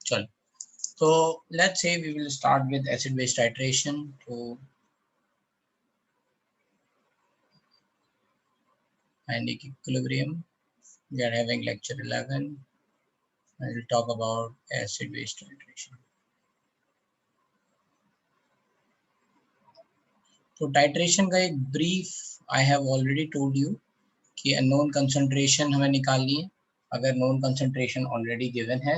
चलो, so let's say we will start with acid base titration to ionic equilibrium. We are having lecture 11. I will talk about acid base titration. तो titration का एक brief I have already told you कि unknown concentration हमें निकालनी है. अगर known concentration already given है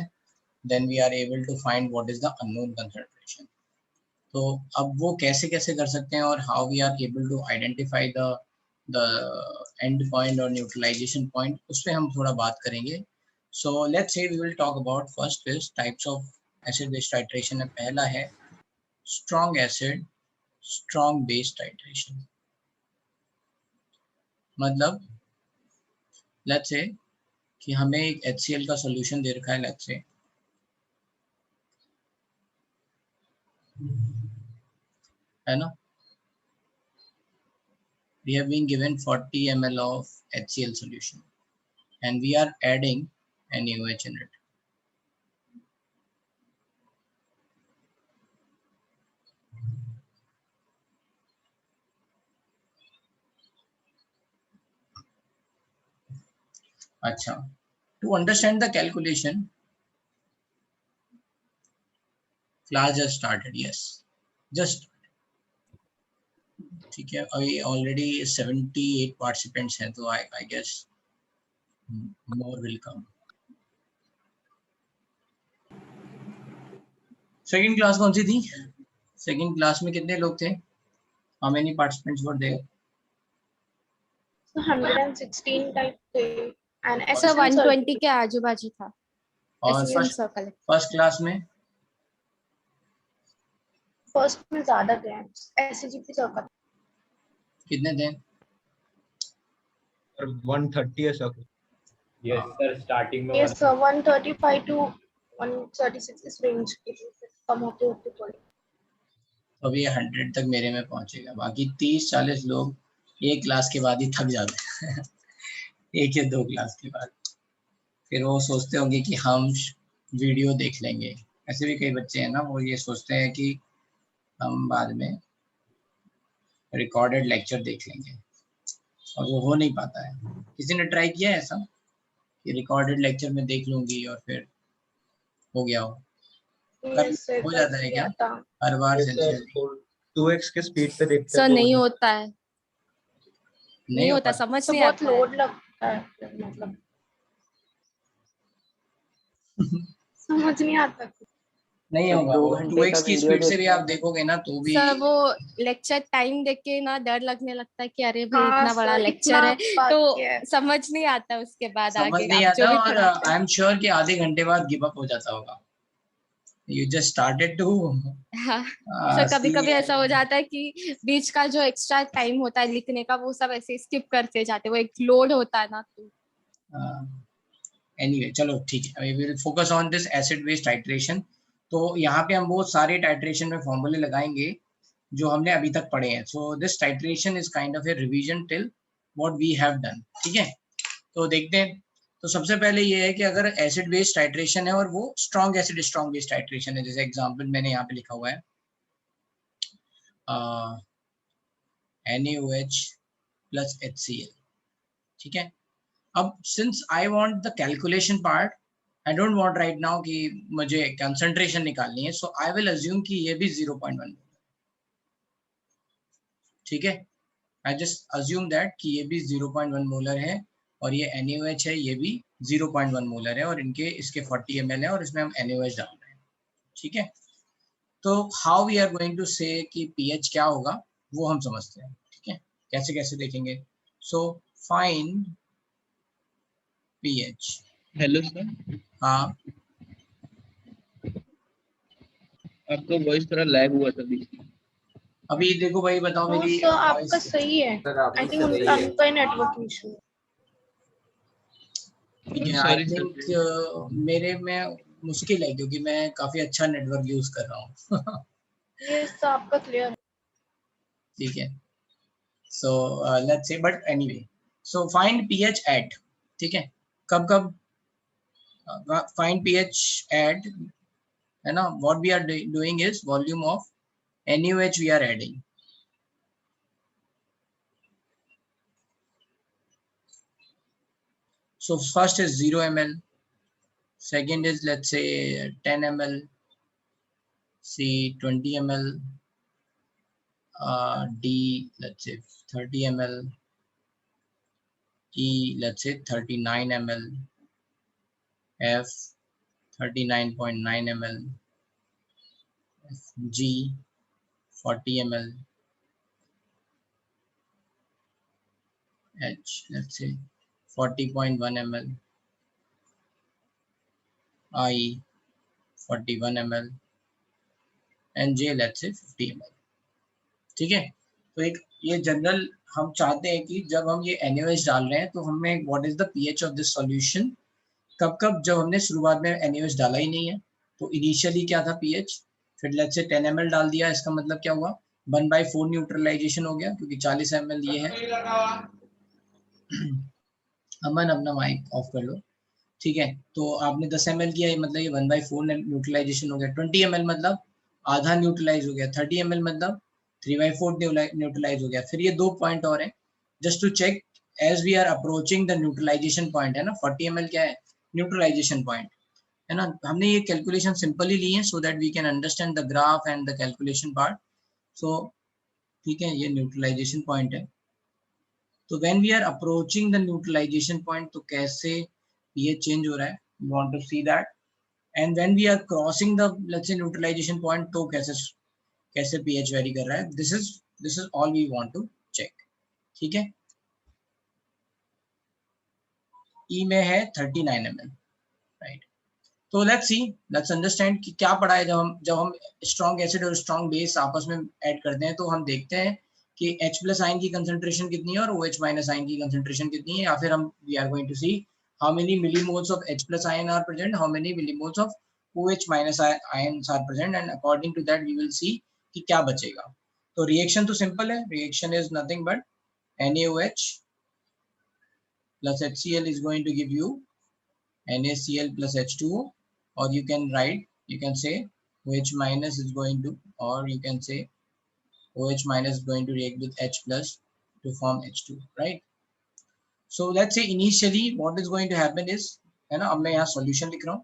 then we are able to find what is the unknown concentration. तो अब वो कैसे कैसे कर सकते हैं और how we are able to identify the end point और न्यूट्रलाइजेशन पॉइंट, उस पर हम थोड़ा बात करेंगे. So let's say we will talk about first is types of acid base titration. पहला है strong acid strong base titration. मतलब लेट्स से कि हमें एक HCl का सॉल्यूशन दे रखा है, लेट्स से है ना, we have been given 40 ml of HCl solution and we are adding NaOH in it. अच्छा, to understand the calculation, class just started. Yes, just ठीक है. अभी already 78 participants हैं, तो I guess more will come. Second class कौन सी थी? Second class में कितने लोग थे? How many participants were there? 116 type थे एंड ऐसा 120 के आजू बाजू था. और फर्स्ट क्लास में फर्स्ट में ज्यादा थे. एसजीपी सर्कल कितने थे? 130 है सर. यस सर, स्टार्टिंग में यस सर 135 टू 136 इस रेंज के कम होते होते थोड़े. अभी 100 तक मेरे में पहुंचेगा. बाकी 30-40 लोग एक क्लास के बाद ही थक जाते हैं एक या दो क्लास के बाद. फिर वो सोचते होंगे कि हम वीडियो देख लेंगे. ऐसे भी कई बच्चे हैं ना, वो ये सोचते हैं कि हम बाद में रिकॉर्डेड लेक्चर देख लेंगे और वो हो नहीं पाता है. किसी ने ट्राई किया है ऐसा कि रिकॉर्डेड लेक्चर में देख लूंगी और फिर हो गया हो? हो जाता है क्या हर बार? 2x के स्पीड पे देखते सर नहीं होता है, नहीं होता, समझ नहीं बहुत आता. लोड लगता है, मतलब समझ नहीं आता. नहीं होगा. 2x की स्पीड से भी आप देखोगे ना तो भी सर वो लेक्चर टाइम देख के ना डर लगने लगता है कि अरे भाई हाँ, इतना बड़ा सर, लेक्चर है, इतना तो बाकी है. समझ नहीं आता उसके बाद समझ आगे नहीं आप जो आता. भी और पढ़ाते आई हैं. एम श्योर कि आधे घंटे बाद गिव अप हो जाता होगा. यू जस्ट स्टार्टेड टू हाँ सर, कभी कभी ऐसा हो जाता है कि बीच का जो एक्स्ट्रा टाइम होता है लिखने का वो सब ऐसे स्किप करते जाते हैं, वो एक लोड होता है ना. तो एनीवे चलो ठीक है. We will focus on this acid base titration. तो यहाँ पे हम बहुत सारे टाइट्रेशन में फॉर्मूले लगाएंगे जो हमने अभी तक पढ़े हैं. So this titration is kind of a revision till what we have done. ठीक है, तो देखते हैं. तो सबसे पहले ये है कि अगर एसिड बेस टाइट्रेशन है और वो strong acid strong base titration है, जैसे एग्जांपल मैंने यहाँ पे लिखा हुआ है NaOH plus HCl. ठीक है. अब since I want the calculation part, I don't want right now कि मुझे कंसंट्रेशन निकालनी है, सो आई विल अज्यूम कि ये भी 0.1. ठीक है, आई जस्ट अज्यूम दैट कि ये भी 0.1 मोलर है और ये NaOH है, ये भी 0.1 मोलर है और इनके इसके 40 ml है और इसमें हम NaOH डाल रहे हैं. ठीक है, तो how we are going to say कि pH क्या होगा वो हम समझते हैं. ठीक है, कैसे कैसे देखेंगे. सो फाइंड pH. हेलो सर, हाँ आपका वॉइस थोड़ा लैग हुआ था बीच में. अभी देखो भाई, बताओ मेरी सर आपका सही है. आई थिंक उनका नेटवर्क इशू है. आई थिंक मेरे में मुश्किल है क्योंकि मैं काफी अच्छा नेटवर्क यूज कर रहा हूँ. ये सब आपका क्लियर है. ठीक है, so let's say but anyway, so find pH at. ठीक है, कब कब फाइंड pH एट है ना. What we are doing is volume of NaOH we are adding. So first is 0 ml, second is let's say 10 ml, C 20 ml, D let's say 30 ml, E let's say 39 ml, F 39.9 ml, G 40 ml, H let's say 40.1 ml, I 41 ml, and J let's say 50 ml. ठीक है. तो एक ये general हम चाहते हैं कि जब हम ये NaOH डाल रहे हैं तो हमें what is the pH of this solution. कब कब जब हमने शुरुआत में NaOH डाला ही नहीं है तो इनिशियली क्या था pH, फिर लेट्स से 10 ml डाल दिया, इसका मतलब क्या हुआ 1/4 न्यूट्रलाइजेशन हो गया क्योंकि 40 ml ये है. अमन अपना माइक ऑफ कर लो. ठीक है. तो आपने 10 ml किया मतलब ये 1/4 न्यूट्रलाइजेशन हो गया. 20 ml मतलब आधा न्यूट्रलाइज हो गया. 30 ml मतलब 3/4 न्यूट्रलाइज हो गया. फिर ये 2 पॉइंट और हैं just to check as we are approaching the neutralization point, है ना. 40 ml क्या है न्यूट्रलाइजेशन पॉइंट, है ना. हमने ये कैलकुलेशन सिंपली ली है so that we can understand the graph and the calculation part. So ठीक है, ये न्यूट्रलाइजेशन पॉइंट है. तो when we are approaching the neutralization point तो कैसे ये चेंज हो रहा है, we want to see that. And when we are crossing the let's say neutralization point तो कैसे pH वेरी कर रहा है. This is all we want to check. ठीक है. E में है 39 ml, राइट. तो लेट्स अंडरस्टैंड कि क्या पढ़ा है. जब हम स्ट्रॉन्ग एसिड और स्ट्रॉन्ग बेस आपस में ऐड करते हैं तो हम देखते हैं कि H+ आयन की कंसंट्रेशन कितनी है और OH- आयन की कंसंट्रेशन कितनी है, या फिर हम we are going to see how many millimoles of H+ ion are present, how many millimoles of OH- ions are present, and according to that we will see कि क्या बचेगा. तो रिएक्शन तो सिंपल है. Reaction is nothing but NaOH plus HCl is going to give you NaCl plus H2O, or you can say OH- is going to, or you can say OH- is going to react with H plus to form H2, right. So let's say initially what is going to happen is, है ना, अब मैं यहाँ solution लिख रहा हूँ.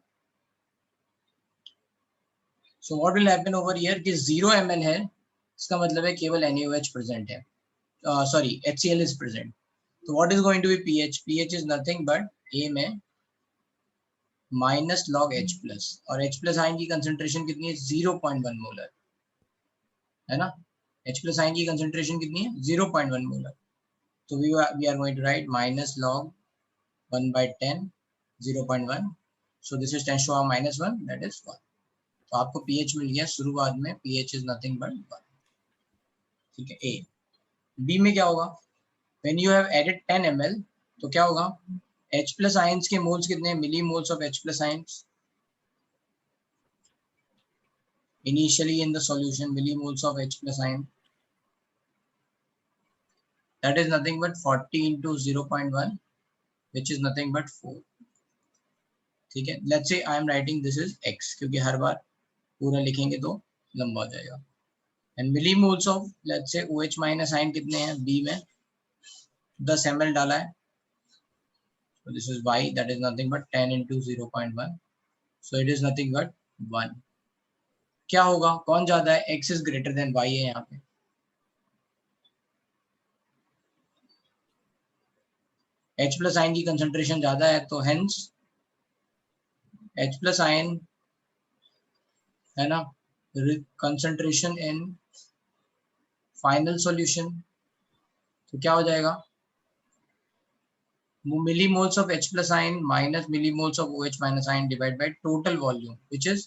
So what will happen over here कि 0 ml है, इसका मतलब है केवल NaOH present है, sorry HCl is present. So what is going to be pH? pH is nothing but A में माइनस लॉग H प्लस, और H+ आयन की कंसंट्रेशन कितनी है 0.1 मोलर, है ना. H+ आयन की कंसंट्रेशन कितनी है 0.1 मोलर. तो we are going to write minus log 1/10 0.1. So this is tens to power -1, that is 1. तो आपको pH मिल गया शुरुआत में. pH is nothing but 1. ठीक है. A. B में क्या होगा, when you have added 10 ml तो क्या होगा, H+ आयंस के मोल्स कितने हैं, millimoles of H+ ions initially in the solution, millimoles of H+ ion, that is nothing but 40 into 0.1, which is nothing but 4. ठीक है. Let's say I am writing this is X क्योंकि हर बार पूरा लिखेंगे तो लंबा हो जाएगा. And millimoles of let's say OH- ion कितने हैं, B में 10 ml डाला है. So this is Y, that is nothing but 10 into 0.1. So it is nothing but 1. क्या होगा, कौन ज्यादा है, X is greater than Y है यहाँ पे. H+ आयन की कंसंट्रेशन ज्यादा है तो हेंस H+ आयन, है ना, कंसंट्रेशन इन फाइनल सॉल्यूशन तो क्या हो जाएगा, millimoles of H+ ion minus millimoles of OH- ion divided by total volume, which is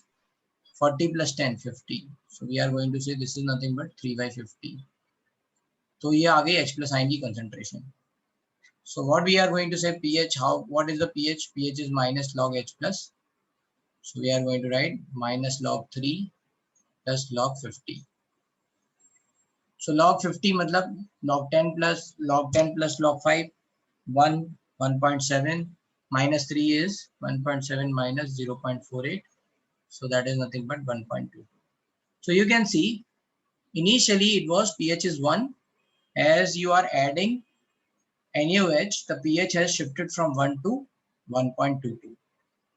40 plus 10 50. So we are going to say this is nothing but 3/50. तो ये आ गई H+ ion की concentration. So what we are going to say pH, what is the pH? pH is minus log H+. So we are going to write minus log 3 plus log 50. So log 50 मतलब log 10 plus log 5, 1.7 minus 3 is 1.7 minus 0.48. So that is nothing but 1.2. So you can see initially it was pH is 1. As you are adding NaOH, the pH has shifted from 1 to 1.22.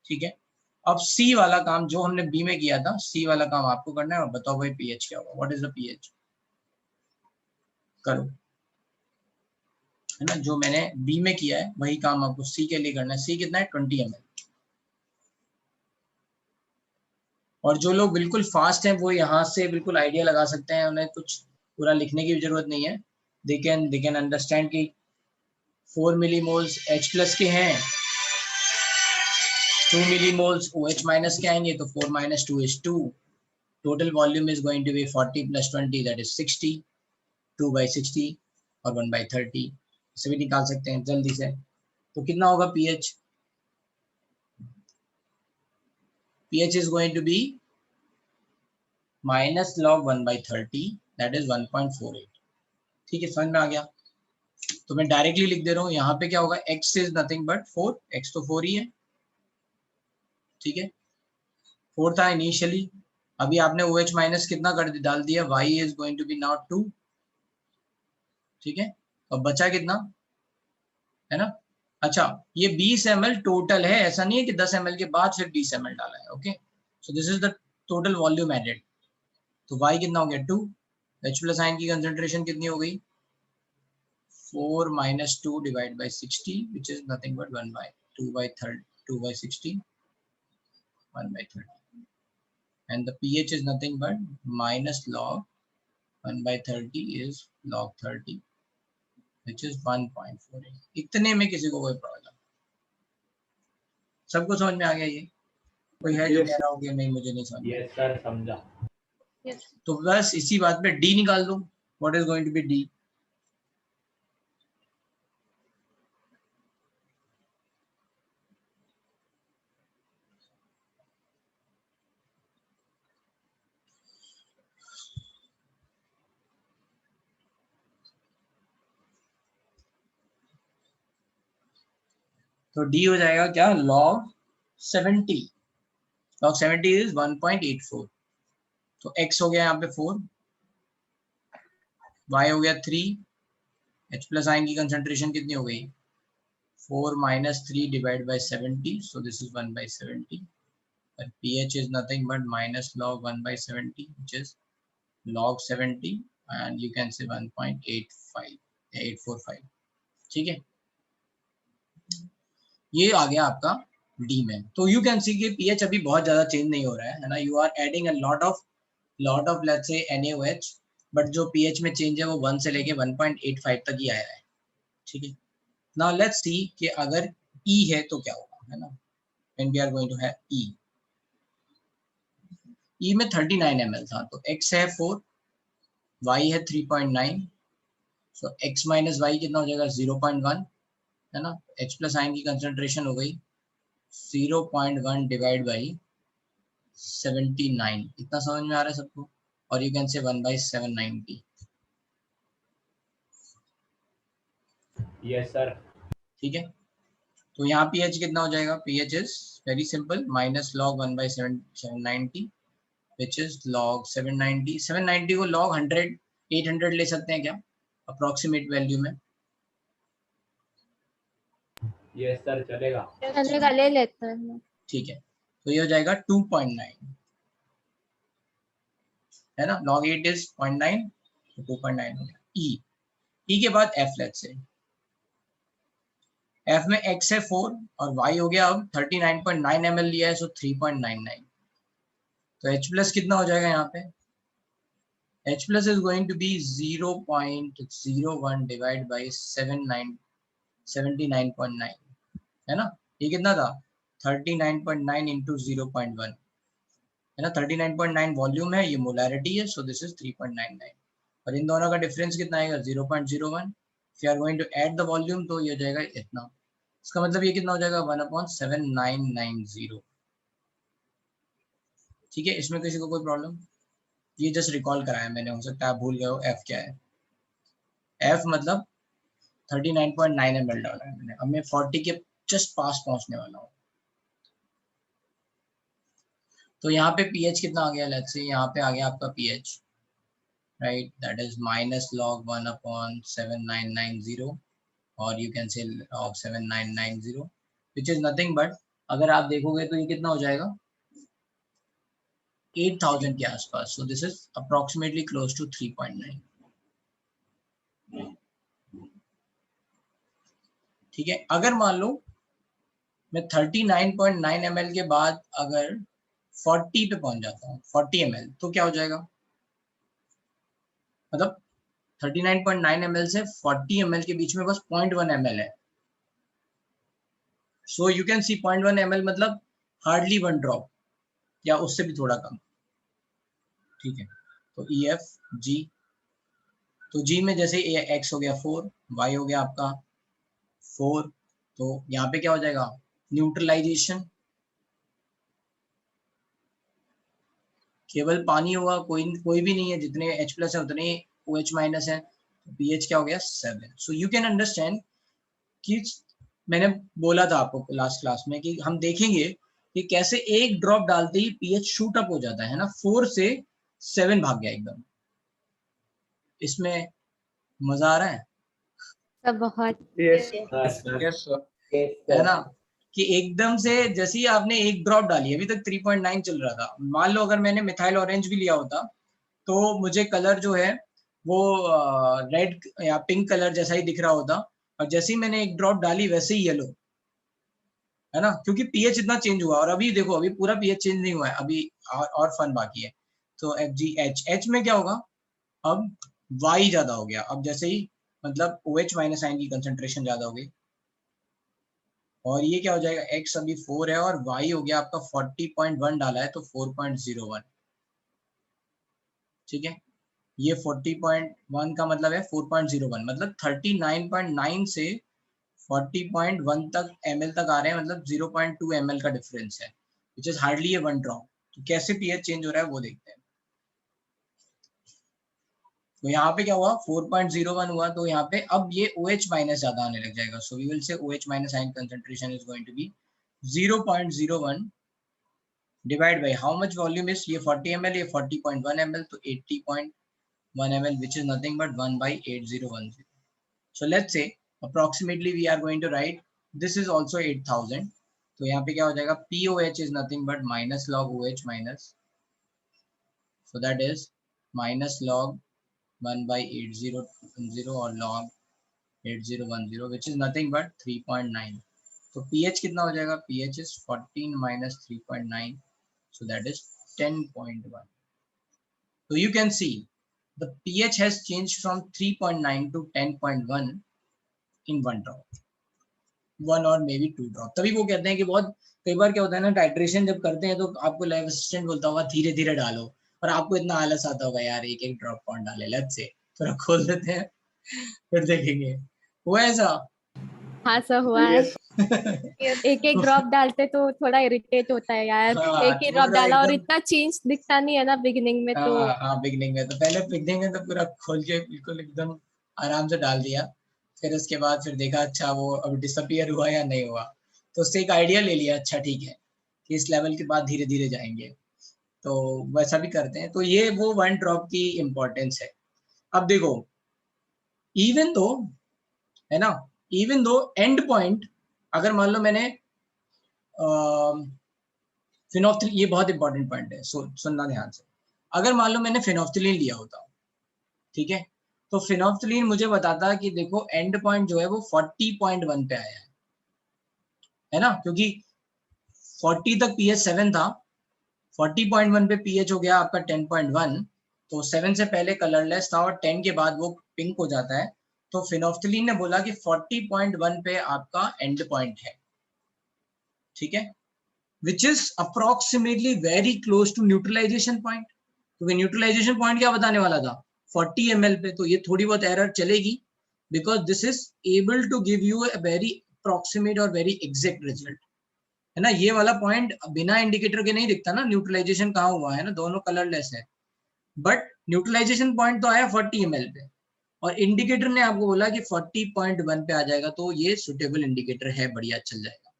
ठीक है. अब C वाला काम जो हमने B में किया था, C वाला काम आपको करना है. और बताओ भाई pH क्या होगा? What is the pH? करो, है ना. जो मैंने B में किया है वही काम आपको C के लिए करना है. C कितना है? 20 ml. और जो लोग बिल्कुल फास्ट हैं वो यहाँ से बिल्कुल आइडिया लगा सकते हैं. उन्हें कुछ पूरा लिखने की भी जरूरत नहीं है. दे कैन अंडरस्टैंड कि 4 मिलीमोल्स H प्लस के हैं, 2 मिलीमोल्स OH माइनस के आएंगे, तो 4 minus 2 is 2. Total volume is going to be 40 plus 20, that is 60. 2 by 60 और 1 by 30. इसे भी निकाल सकते हैं जल्दी से. तो कितना होगा pH? pH is going to be minus log 1 by 30, that is 1.48. ठीक है, समझ में आ गया. तो मैं डायरेक्टली लिख दे रहा हूँ. यहाँ पे क्या होगा? x is nothing but 4. x तो 4 ही है. ठीक है, 4 था इनिशियली. अभी आपने OH माइनस कितना कर डाल दिया? y is going to be now 2. ठीक है, अब बचा कितना, है ना. अच्छा, ये 20 ml टोटल है, ऐसा नहीं है कि 10 ml के बाद फिर 20 ml डाला है. Okay, so this is the total volume added. तो y कितना हो गया? 2. H प्लस आयन की कंसंट्रेशन कितनी हो गई? 4 minus 2 divided by 60, which is nothing but 1 by 2 by 30, 2 by 60, 1 by 30. And the pH is nothing but minus log 1 by 30 is log 30, which is 1.48. इतने में किसी को कोई प्रॉब्लम? सबको समझ में आ गया? ये कोई है जो कह रहा हो कि नहीं मुझे नहीं समझ में? यस सर, समझा. Yes. तो बस इसी बात पे D निकाल दो. What is going to be D? तो D हो जाएगा क्या? log 70. log 70 is 1.84. तो x हो गया यहाँ पे 4, y हो गया 3, H प्लस आयन की कंसंट्रेशन कितनी हो गई? 4 minus 3 divided by 70, so this is 1 by 70. And pH is nothing but minus log 1 by 70, which is log 70, and you can say 1.85, 845. ठीक है, ये आ गया आपका D में. तो you can see कि pH अभी बहुत ज्यादा चेंज नहीं हो रहा है ना. You are adding a lot of let's say NaOH, but जो pH में चेंज है वो 1 से लेके 1.85 तक ही आया है. ठीक है, now let's see कि अगर E है तो क्या होगा, है ना. when we are going to have E में 39 ml था, तो x है 4, y है 3.9, so x minus y कितना हो जाएगा? 0.1, है ना. H प्लस आयन की कंसंट्रेशन हो गई 0.1 डिवाइड बाई 79. इतना समझ में आ रहा है सबको? और यू कैन से 1 by 790. Yes sir. ठीक है, तो यहाँ pH कितना हो जाएगा? pH is very simple, minus log 1 by 790, which is log 790. 790 को log 100, 800 ले सकते हैं क्या अप्रोक्सीमेट वैल्यू में? यस सर, चलेगा. चलेगा, ले लेते हैं. ठीक है, तो ये हो जाएगा 2.9, है ना. log 8 is 0.9, तो 2.9 हो गया. E के बाद F लेट्स से. F में x है 4 और y हो गया अब 39.9 ml लिया है, सो 3.99. तो H प्लस कितना हो जाएगा यहाँ पे? H plus is going to be 0.01 divide by 79.9, है ना. ये कितना था? 39.9 इंटू 0.1, है ना. 39.9 वॉल्यूम है, ये मोलैरिटी है, सो दिस इज 3.99. और इन दोनों का डिफरेंस कितना आएगा? 0.01. If you are going to add the volume तो ये हो जाएगा इतना. इसका मतलब ये कितना हो जाएगा? 1/7990. ठीक है, इसमें किसी को कोई प्रॉब्लम? ये जस्ट रिकॉल कराया मैंने, हो सकता है आप भूल गए हो. F क्या है? F मतलब 39.9 ml डाला है मैंने. अब मैं 40 के जस्ट पास पहुंचने वाला हूँ. तो यहाँ पे pH कितना आ गया, लेट्स से यहाँ पे आ गया आपका pH, right, that is -log 1/7990, और यू कैन से log 7990, which is nothing but, अगर आप देखोगे तो ये कितना हो जाएगा 8000 के आसपास. So this is approximately close to 3.9. ठीक है. अगर मान लो मैं 39.9 ml के बाद अगर 40 पे पहुंच जाता हूँ, 40 ml, तो क्या हो जाएगा, मतलब 39.9 ml से 40 ml के बीच में बस 0.1 ml है. So you can C 0.1 ml मतलब हार्डली 1 ड्रॉप या उससे भी थोड़ा कम. ठीक है. तो EF G, तो G में जैसे X हो गया 4, Y हो गया आपका 4, तो यहाँ पे क्या हो जाएगा, न्यूट्रलाइजेशन, केवल पानी होगा, कोई भी नहीं है, जितने H+ है उतने OH- है, तो pH क्या हो गया 7. सो यू कैन अंडरस्टैंड कि मैंने बोला था आपको लास्ट क्लास में कि हम देखेंगे कि कैसे एक ड्रॉप डालते ही pH शूट अप हो जाता है ना, 4 से 7 भाग गया एकदम. इसमें मजा आ रहा है, सब बहुत यस यस सर है ना, कि एकदम से जैसे ही आपने एक ड्रॉप डाली, अभी तक 3.9 चल रहा था, मान लो अगर मैंने मिथाइल ऑरेंज भी लिया होता तो मुझे कलर जो है वो रेड या पिंक कलर जैसा ही दिख रहा होता, और जैसे ही मैंने एक ड्रॉप डाली वैसे ही येलो, है ना, क्योंकि पीएच इतना चेंज हुआ. और अभी देखो, अभी पूरा पीएच चेंज नहीं हुआ है, अभी और फन बाकी है. तो FgH में क्या होगा, अब Y ज्यादा हो गया, अब जैसे ही मतलब OH- आयन की कंसेंट्रेशन ज्यादा हो गई, और ये क्या हो जाएगा, X अभी 4 है और Y हो गया आपका 40.1 डाला है तो 4.01. ठीक है. ये 40.1 का मतलब है 4.01, मतलब 39.9 से 40.1 तक ml तक आ रहे हैं, मतलब 0.2 ml का डिफरेंस है, which is hardly A 1 drop. तो कैसे पीएच चेंज हो रहा है वो देखते हैं. तो यहाँ पे क्या हुआ, 4.01 हुआ, तो यहाँ पे अब ये OH- ज्यादा आने लग जाएगा. So we will say OH- ion concentration is going to be 0.01 divide by how much volume is, ये 40 ml, ये 40.1 ml, तो 80.1 ml, which is nothing but 1/8010. So let's say approximately we are going to write this is also 8000. तो यहाँ पे क्या हो जाएगा, POH is nothing but minus log OH minus, so that is minus log 1/8010 or log 8010, which is nothing but 3.9. तो pH कितना हो जाएगा, pH is 14 minus 3.9, so that is 10.1. So you can see the pH has changed from 3.9 to 10.1 in 1 drop, 1 or maybe 2 drop. तभी वो कहते हैं कि बहुत कई बार क्या होता है ना, टाइट्रेशन जब करते हैं तो आपको लैब असिस्टेंट बोलता होगा धीरे धीरे डालो, और आपको इतना आलस आता होगा यार एक एक ड्रॉप कौन डाले, लेट्स से थोड़ा खोल देते हैं फिर देखेंगे. हुआ ऐसा? हाँ सर हुआ है. Yes. एक एक ड्रॉप डालते तो थोड़ा इरिटेट होता है यार. हाँ, एक ही ड्रॉप पूरा डाला और एकदम. इतना चेंज दिखता नहीं है ना बिगिनिंग में, तो हाँ बिगनिंग में तो पहले बिगनिंग में तो पूरा खोल के बिल्कुल एकदम आराम से डाल दिया, फिर उसके बाद फिर देखा अच्छा वो अब डिसअपियर हुआ या नहीं हुआ, तो उससे एक आइडिया ले लिया, अच्छा ठीक है कि इस लेवल के बाद धीरे धीरे जाएंगे, तो वैसा भी करते हैं. तो ये वो 1 ड्रॉप की इम्पोर्टेंस है. अब देखो, इवन दो, है ना, इवन दो एंड पॉइंट, अगर मान लो मैंने फिनोफ्थलीन, ये बहुत इंपॉर्टेंट पॉइंट है, सुनना ध्यान से. अगर मान लो मैंने फिनोफ्थलीन लिया होता, ठीक है, तो फिनोफ्थलीन मुझे बताता कि देखो एंड पॉइंट जो है वो 40.1 पे आया है ना, क्योंकि 40 तक pH 7 था, 40.1 पे pH हो गया आपका 10.1, तो 7 से पहले कलरलेस था और 10 के बाद वो पिंक हो जाता है. तो फिनोफ्थलीन ने बोला कि 40.1 पे आपका एंड पॉइंट है. ठीक है, which is approximately very close to neutralization point. क्योंकि न्यूट्रलाइजेशन पॉइंट क्या बताने वाला था, 40 ml पे, तो ये थोड़ी बहुत एरर चलेगी, because this is able to give you a very approximate और वेरी एग्जैक्ट रिजल्ट, है ना. ये वाला पॉइंट बिना इंडिकेटर के नहीं दिखता ना, न्यूट्रलाइजेशन कहाँ हुआ है ना, दोनों कलरलेस है, बट न्यूट्रलाइजेशन पॉइंट तो आया 40 ml पे, और इंडिकेटर ने आपको बोला कि 40.1 पे आ जाएगा, तो ये सुटेबल इंडिकेटर है, बढ़िया चल जाएगा.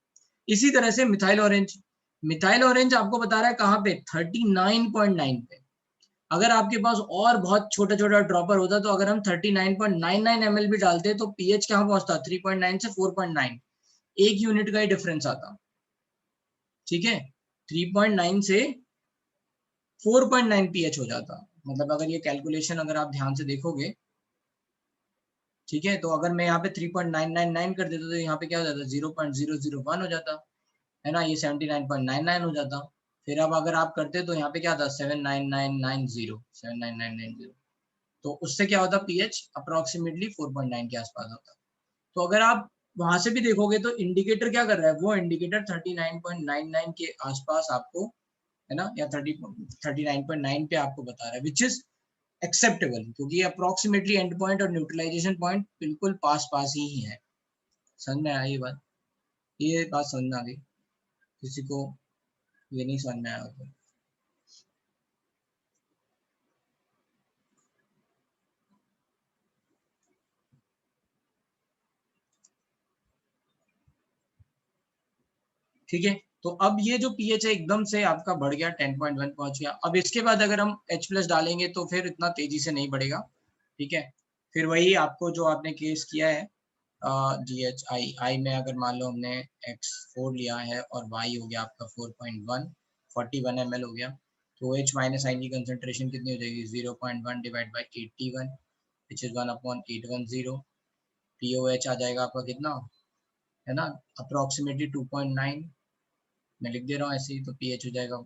इसी तरह से मिथाइल ऑरेंज, मिथाइल ऑरेंज आपको बता रहा है कहाँ पे, 39.9 पे। अगर आपके पास और बहुत छोटा छोटा ड्रॉपर होता तो अगर हम 39.99 ml भी डालते तो पीएच कहाँ पहुंचता, 3.9 से 4.9, एक यूनिट का ही डिफरेंस आता। ठीक है, 3.9 से 4.9 पीएच हो जाता। मतलब अगर ये कैलकुलेशन अगर आप ध्यान से देखोगे, ठीक है, तो अगर मैं यहाँ पे 3.999 कर देता तो यहाँ पे क्या हो जाता, 0.001 हो जाता है ना, ये 79.99 हो जाता। फिर अब अगर आप करते तो यहाँ पे क्या था, 79990, तो उससे क्या होता, पीएच अप्रोक्सीमेटली 4.9 के आसपास होता। तो अगर आप वहां से भी देखोगे तो इंडिकेटर क्या कर रहा है, वो इंडिकेटर 39.99 के आसपास आपको, है ना, या 39.9 पे आपको बता रहा है, विच इज एक्सेप्टेबल, क्योंकि अप्रोक्सीमेटली एंड पॉइंट और न्यूट्रलाइजेशन पॉइंट बिल्कुल पास पास ही है। समझ में आई ये बात समझ में आ गई? किसी को ये नहीं समझ में आया तो ठीक है। तो अब ये जो पीएच है एकदम से आपका बढ़ गया, 10.1 पहुंच गया। अब इसके बाद अगर हम H+ डालेंगे तो फिर इतना तेजी से नहीं बढ़ेगा। ठीक है, फिर वही आपको जो आपने केस किया है DHI में, अगर मान लो हमने X4 लिया है और Y हो गया आपका 4.1, 41 ml हो गया, तो H- आयन की कंसंट्रेशन कितनी हो जाएगी, 0.1 divide by 81 which is 1/810। POH आ जाएगा आपका कितना, है ना, अप्रोक्सीमेटली 2.9, मैं लिख दे रहा हूँ ऐसे ही, तो पीएच हो जाएगा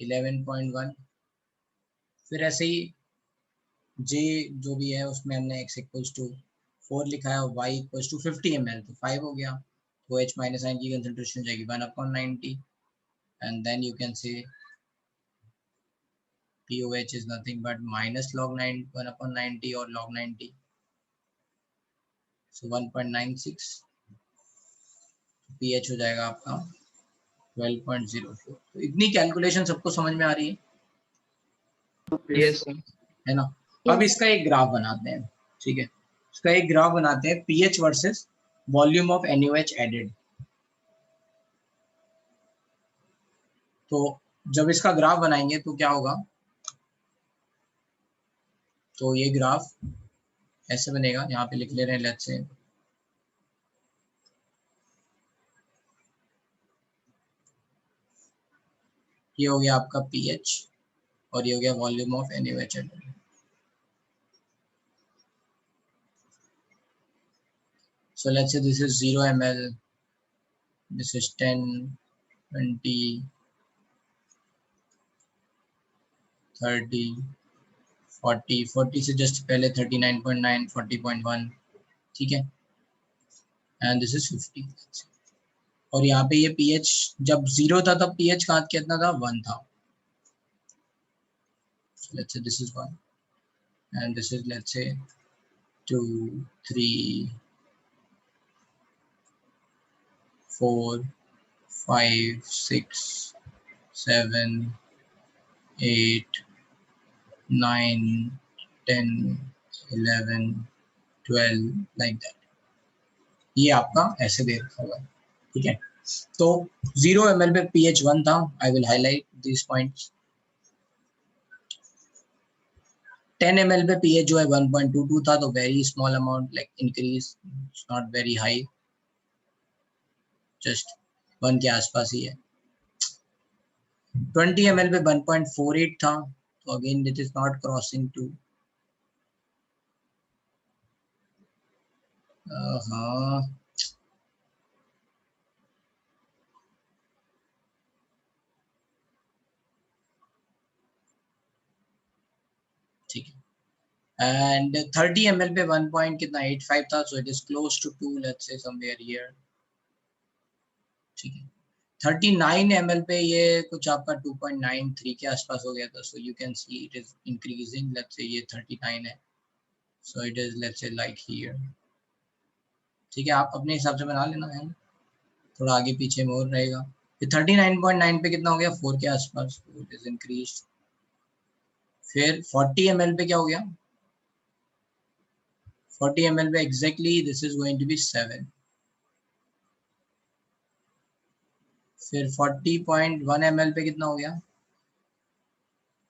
11.1। फिर ऐसे ही जे जो भी है उसमें हमने x इक्वल्स टू 4 लिखा है और y इक्वल्स टू 50 ml, तो 5 हो गया। तो H- आयन की कंसंट्रेशन हो जाएगी 1/90 and then you can say POH is nothing but minus log 9 1/90 और log 90, सो 1.96, pH हो जाएगा आपका 12.04। तो इतनी कैलकुलेशन सबको समझ में आ रही है? Yes sir. है ना। अब इसका एक ग्राफ बनाते हैं। ठीक है, इसका एक ग्राफ बनाते हैं, pH versus volume of NaOH added. तो जब इसका ग्राफ बनाएंगे तो क्या होगा, तो ये ग्राफ ऐसे बनेगा, यहाँ पे लिख ले रहे हैं, लेट्स से ये हो गया आपका पीएच और ये हो गया volume of NaOH added. So let's say this is 0 ml, this is 10, 20, 30, 40 से जस्ट पहले 39.9, 40.1, ठीक है, एंड दिस इज 50। और यहाँ पे ये पीएच जब 0 था तब पीएच का कितना था, 1 था। So let's say this is 1 and this is let's say 2, 3, 4, 5, 6, 7, 8, 9, 10, 11, 12 like that। ये आपका ऐसे दे रखा होगा। ठीक है, तो 0 ml पे pH 1 था। I will highlight this points. 10 ml पे pH जो है 1.22 था, तो very small amount, like increase, not very high, just 1 के आसपास ही है। 20 ml पे 1.48 था, तो again it is not crossing two, हाँ ठीक है। एंड 30 ml पे 1 पॉइंट कितना 85 था, so it is close to 2, let's say somewhere here. ठीक है, 39 ml पे ये कुछ आपका 2.93 के आसपास हो गया था, so you can see it is increasing. Let's say ये 39 है, सो it is let's say like here. ठीक है, आप अपने हिसाब से बना लेना है, थोड़ा आगे पीछे में और रहेगा। फिर 39.9 पे कितना हो गया, 4 के आसपास, इट इज इंक्रीज। फिर 40 ml पे क्या हो गया, 40 ml पे exactly this is going to be 7। फिर 40.1 ml पे कितना हो गया?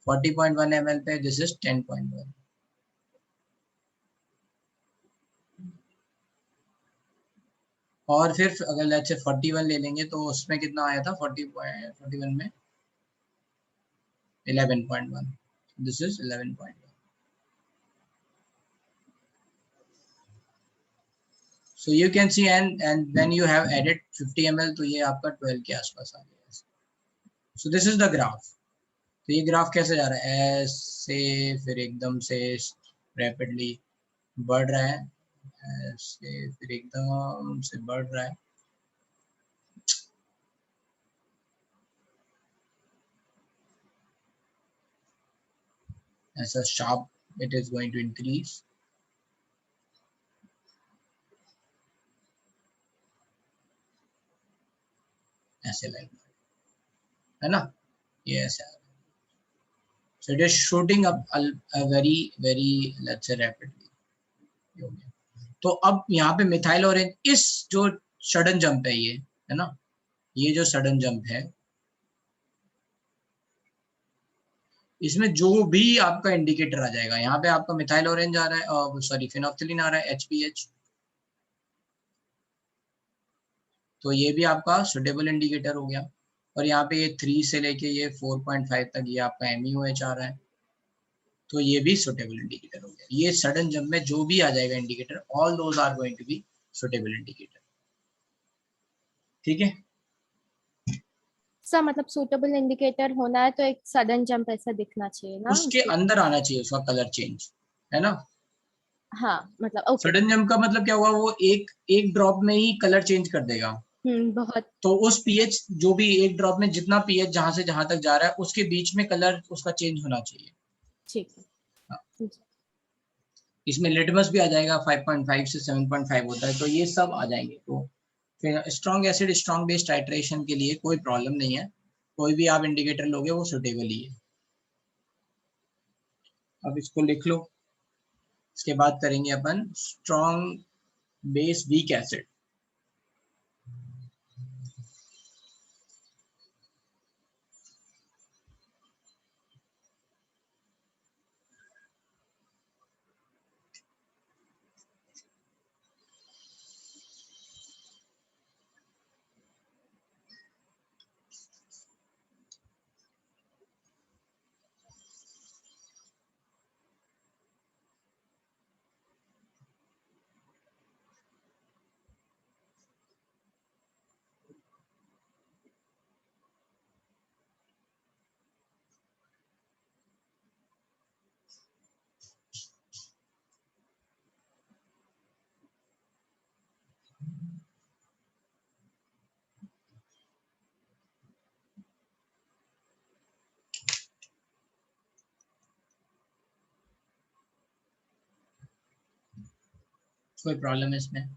40.1 ml पे दिस इज 10.1। और फिर अगर लेट्स से 41 ले लेंगे तो उसमें कितना आया था? 41 में 11.1, this is 11.1। So you can see and when you have added 50 ml तो ये आपका 12 के आसपास आ गया। So this is the graph। तो ये ग्राफ कैसे जा रहा है? ऐसे फिर एकदम से रैपिडली बढ़ रहा है, ऐसे फिर एकदम से बढ़ रहा है। ऐसा sharp it is going to increase. ऐसे लाइक, है ना? ये ऐसे आ रहा है। So it is shooting up very let's say rapidly। तो अब यहाँ पे मिथाइल ऑरेंज, इस जो सडन जंप है ये, है ना, ये जो सडन जंप है, इसमें जो भी आपका इंडिकेटर आ जाएगा, यहाँ पे आपका मिथाइल ऑरेंज आ रहा है और सॉरी फिनोक्सिलिन आ रहा है HPH, तो ये भी आपका सुटेबल इंडिकेटर हो गया। और यहाँ पे ये 3 से लेके ये 4.5 तक ये आपका MeOH आ रहा है, तो ये भी सुटेबल इंडिकेटर हो गया। ये सडन जंप में जो भी आ जाएगा indicator, all those are going to be suitable indicator. ठीक है सर, मतलब सूटेबल इंडिकेटर होना है तो एक सडन जंप ऐसा दिखना चाहिए ना? उसके अंदर आना चाहिए उसका कलर चेंज, है ना? हाँ, मतलब ओके। सडन जंप का मतलब क्या हुआ? वो एक ड्रॉप में ही कलर चेंज कर देगा। बहुत। तो उस पीएच, जो भी एक ड्रॉप में जितना पीएच जहां से जहां तक जा रहा है, उसके बीच में कलर उसका चेंज होना चाहिए। ठीक है। हाँ। इसमें लिटमस भी आ जाएगा, 5.5 से 7.5 होता है, तो ये सब आ जाएंगे। तो फिर strong acid strong base titration के लिए कोई प्रॉब्लम नहीं है, कोई भी आप इंडिकेटर लोगे वो सुटेबल ही है। अब इसको लिख लो। इसके बाद करेंगे अपन स्ट्रॉन्ग बेस वीक एसिड। कोई प्रॉब्लम है इसमें?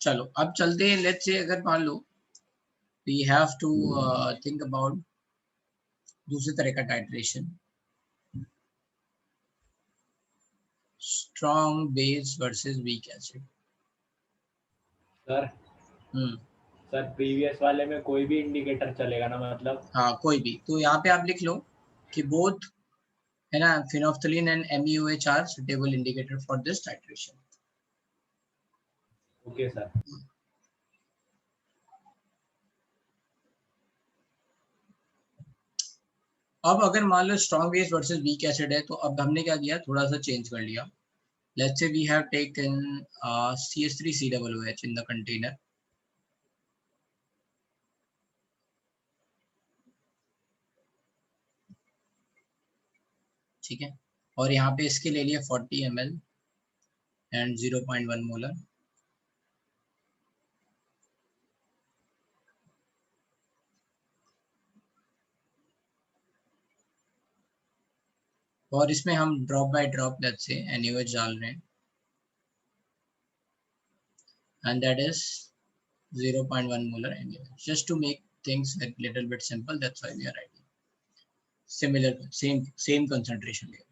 चलो अब चलते हैं। लेट्स से अगर मान लो we have to think about दूसरे तरह का titration, strong base versus weak acid. Sir sir previous वाले में कोई भी इंडिकेटर चलेगा ना? मतलब हाँ कोई भी। तो यहाँ पे आप लिख लो कि बोथ, है ना, phenolphthalein and MeOH are suitable indicator for this titration. Okay sir. अब अगर मान लो strong base versus weak acid है, तो अब हमने क्या किया, थोड़ा सा चेंज कर लिया. Let's say we have taken CH3COOH in the container. ठीक है, और यहाँ पे इसके ले लिया 40 ml एंड 0.1 मोलर. और इसमें हम drop by drop let's say NaOH डाल रहे हैं, and that is 0.1 molar NaOH. Just to make things a little bit simple, that's why we are writing similar, same concentration level.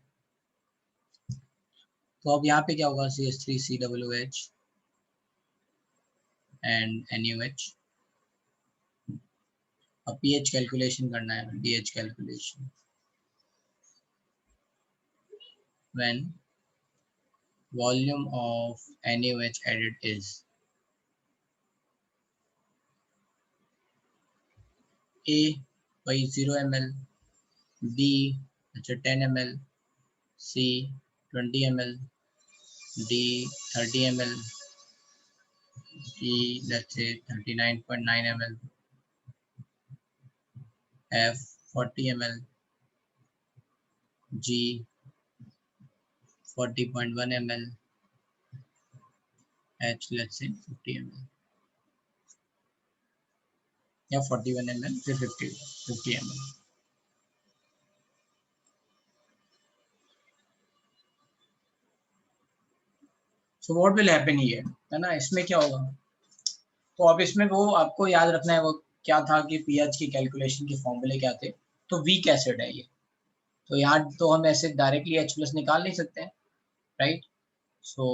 तो अब यहाँ पे क्या होगा, CH3COOH and NaOH. अब pH कैलकुलेशन करना है, pH calculation. When volume of NaOH added is A by 0 ml, B 10 ml, C 20 ml, D 30 ml, E let's say 39.9 ml, F 40 ml, G 40.1 ml, H let's say 50 ml, या 41 ml फिर 50 ml. So what will happen here, है ना, इसमें क्या होगा. तो अब इसमें वो आपको याद रखना है, वो क्या था कि pH की कैलकुलेशन के फॉर्मूले क्या थे. तो वीक एसिड है ये, तो यहाँ तो हम ऐसे डायरेक्टली H+ निकाल नहीं सकते हैं, राइट. सो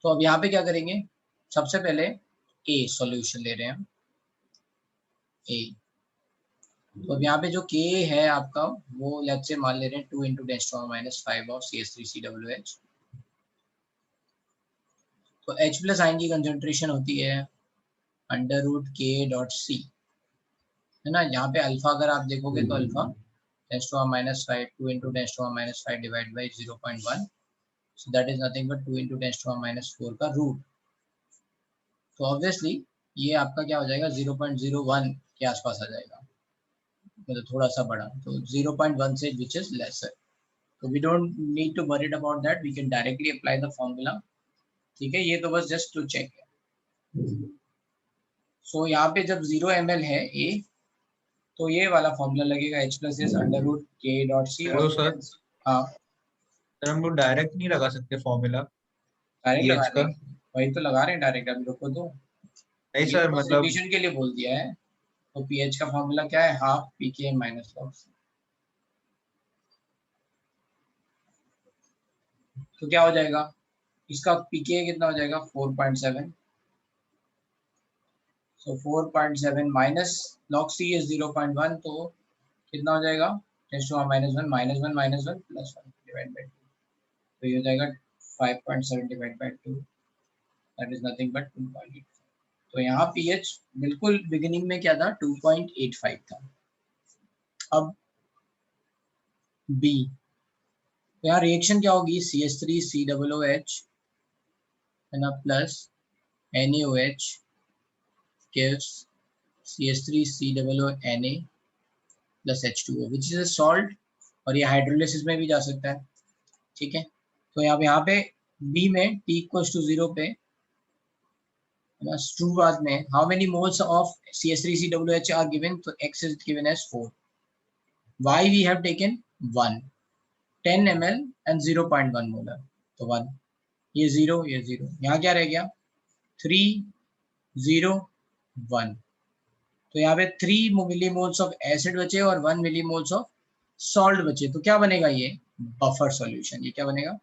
तो अब यहाँ पे क्या करेंगे, सबसे पहले A सॉल्यूशन ले रहे हैं A. तो अब यहाँ पे जो K है आपका, वो लेट्स से मान ले रहे हैं 2 × 10⁻⁵ ऑफ CH3COOH. तो H+ आयन की कंसंट्रेशन होती है √K.C, है ना. यहाँ पे अल्फा अगर आप देखोगे तो alpha 10⁻⁵, 2 × 10⁻⁵ divide by 0.1, so that is nothing but 2 × 10⁻⁴ का रूट. तो ऑब्वियसली ये आपका क्या हो जाएगा, 0.01 के आसपास आ जाएगा, मतलब थोड़ा सा बड़ा. तो 0.1 से विच इज लेसर. तो we don't need to worried about that, we can directly apply the formula. ठीक है, ये तो बस जस्ट टू चेक है. सो यहाँ पे जब 0 ml है A, तो ये वाला फॉर्मूला लगेगा H+ is √K.C. Hello sir. हाँ सर हम लोग डायरेक्ट नहीं लगा सकते फॉर्मूला डायरेक्ट लगा पीएच का? रहे हैं, वही तो लगा रहे हैं डायरेक्ट. अभी रुको, तो नहीं ये सर, तो मतलब रिवीजन के लिए बोल दिया है. तो pH का फॉर्मूला क्या है, half pK minus log C. तो क्या हो जाएगा, इसका pK कितना हो जाएगा, 4.7. सो 4.7 माइनस log C इज 0.1, तो कितना हो जाएगा, 10⁻⁻⁴ -1 + 1 डिवाइड बाई 2. तो ये हो जाएगा 5.7 divide by 2, that is nothing but 2.8. तो यहाँ pH बिल्कुल बिगिनिंग में क्या था, 2.85 था. अब B, तो यहाँ रिएक्शन क्या होगी, CH3COOH है ना plus NaOH gives CH3COONA plus H2O which is a salt, और ये हाइड्रोलिसिस में भी जा सकता है. ठीक है, तो यहाँ पे B में T = 0 पे शुरुआत में how many moles of CH3COOH are given, तो X is given as 4. Y we have taken 1, 10 ml and 0.1 मोलर, तो 1, ये 0, ये 0, यहाँ क्या रह गया, 3 0 1. तो यहाँ पे 3 मिलीमोल्स ऑफ एसिड बचे और 1 मिलीमोल्स ऑफ सॉल्ट बचे. तो क्या बनेगा, ये बफर सॉल्यूशन. ये क्या बनेगा,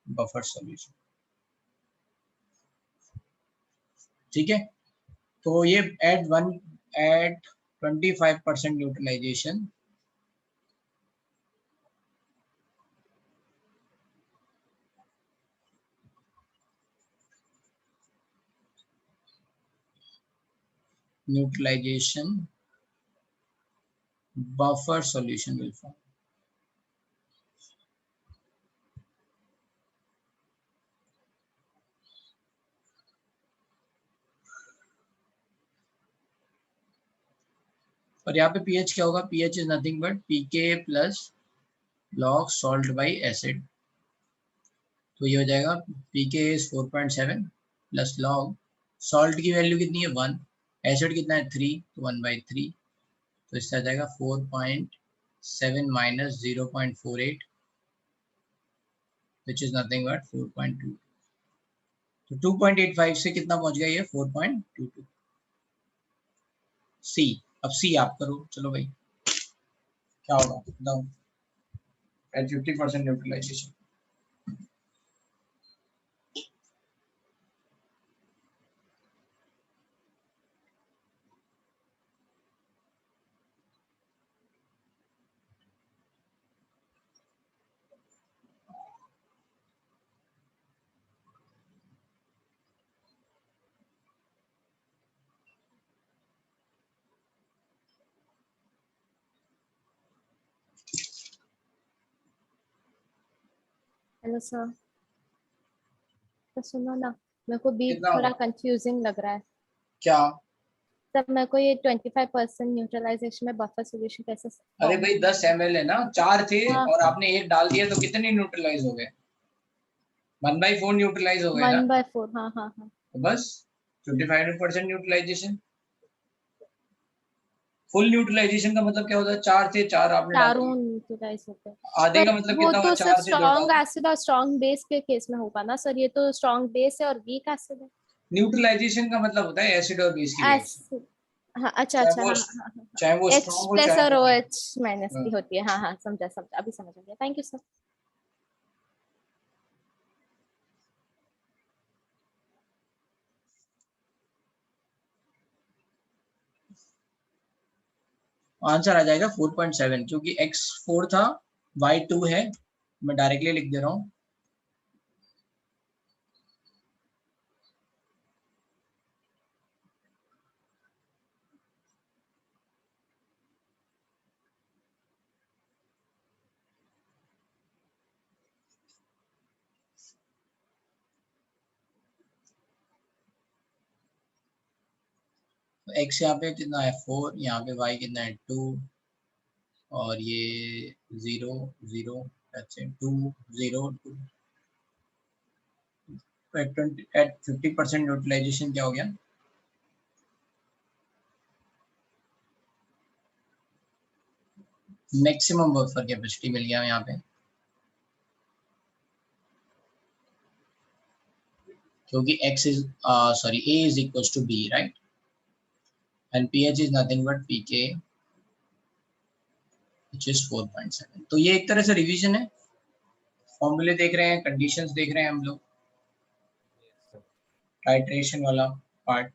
बफर सॉल्यूशन. ठीक है, तो ये at 25% neutralization neutralization buffer solution will form. और यहाँ पे pH क्या होगा? pH is nothing but pKa plus log salt by acid. तो ये हो जाएगा pKa is 4.7 plus log salt की वैल्यू कितनी है 1, एसिड कितना है 3, तो 1/3, तो इससे आ जाएगा 4.7 minus 0.48 which is nothing but 4.2. तो 2.85 से कितना पहुंच गया ये 4.22. सी, अब सी आप करो, चलो भाई क्या होगा बताओ एट 50% न्यूट्रलाइजेशन. हेलो सर, तो सुनो ना, मेरे को भी कितना थोड़ा होगा? कंफ्यूजिंग लग रहा है. क्या? तब मेरे को ये 25% न्यूट्रलाइजेशन में बफर सॉल्यूशन कैसे अरे भाई 10 ml है ना, 4 थे हाँ. और आपने एक डाल दिया तो कितने न्यूट्रलाइज हो गए? 1/4 न्यूट्रलाइज हो गए ना, 1/4. हाँ हाँ हाँ. तो बस 25% न्यूट्रलाइजेशन. फुल न्यूट्रलाइजेशन का मतलब क्या होता है? 4 थे, 4 आपने डाल चारों दिए. न्यूट्रलाइज होते हैं. आधे पर का मतलब वो कितना हुआ? तो 4 सिर्फ से 2 डाल. स्ट्रॉन्ग एसिड और स्ट्रॉन्ग बेस के केस में होगा ना सर. ये तो स्ट्रॉन्ग बेस है और वीक एसिड है. न्यूट्रलाइजेशन का मतलब होता है एसिड और बेस की वजह से, एसिड. हाँ अच्छा चाहे अच्छा. वो हाँ हाँ हाँ. चाहे वो H स्ट्रॉन्ग हो प्लस चाहे और वो weak OH माइनस हो. की होती है. हाँ हाँ, समझा समझा, अभी समझ आ गया. Thank you sir. आंसर आ जाएगा 4.7 क्योंकि x 4 था, y 2 है. मैं डायरेक्टली लिख दे रहा हूँ. x यहाँ पे कितना है 4, यहाँ पे y कितना है 2 और ये 0 0 2 0 2 एट 50% यूटिलाइजेशन क्या हो गया? मैक्सिमम बफर कैपेसिटी मिल गया यहाँ पे, क्योंकि x is sorry a is equals to b, right? And pH is nothing but pK which is 4.7. तो ये एक तरह से रिवीजन है. फॉर्मूले देख रहे हैं, कंडीशंस देख रहे हैं हम लोग, टाइट्रेशन वाला पार्ट.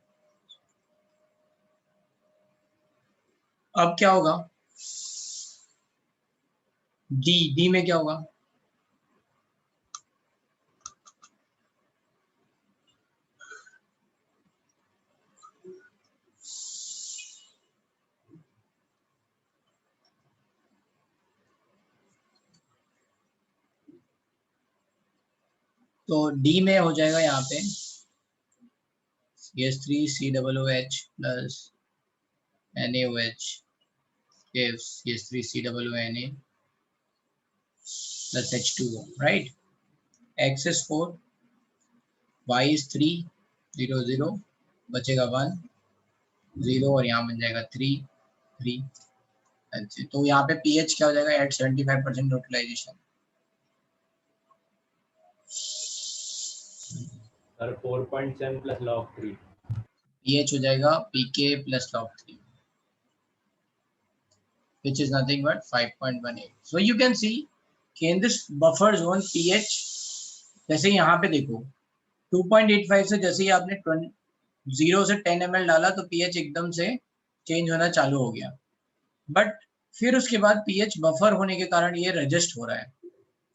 अब क्या होगा? डी में क्या होगा? तो डी में हो जाएगा यहाँ पे CH3COOH plus NaOH gives CH3COONA plus H2O, right? X is 4, Y is 3, 0 0, बचेगा 1 0 और यहाँ बन जाएगा 3 3. अच्छा, तो यहाँ पे pH क्या हो जाएगा? At 75% utilization. Sir 4.7 plus log 3. pH हो जाएगा pK plus log 3 which is nothing but 5.18. So you can see कि in this buffer zone pH जैसे यहाँ पे देखो 2.85 से जैसे ही आपने 0 से 10 ml डाला तो pH एकदम से चेंज होना चालू हो गया. बट फिर उसके बाद pH बफर होने के कारण ये रजिस्ट हो रहा है,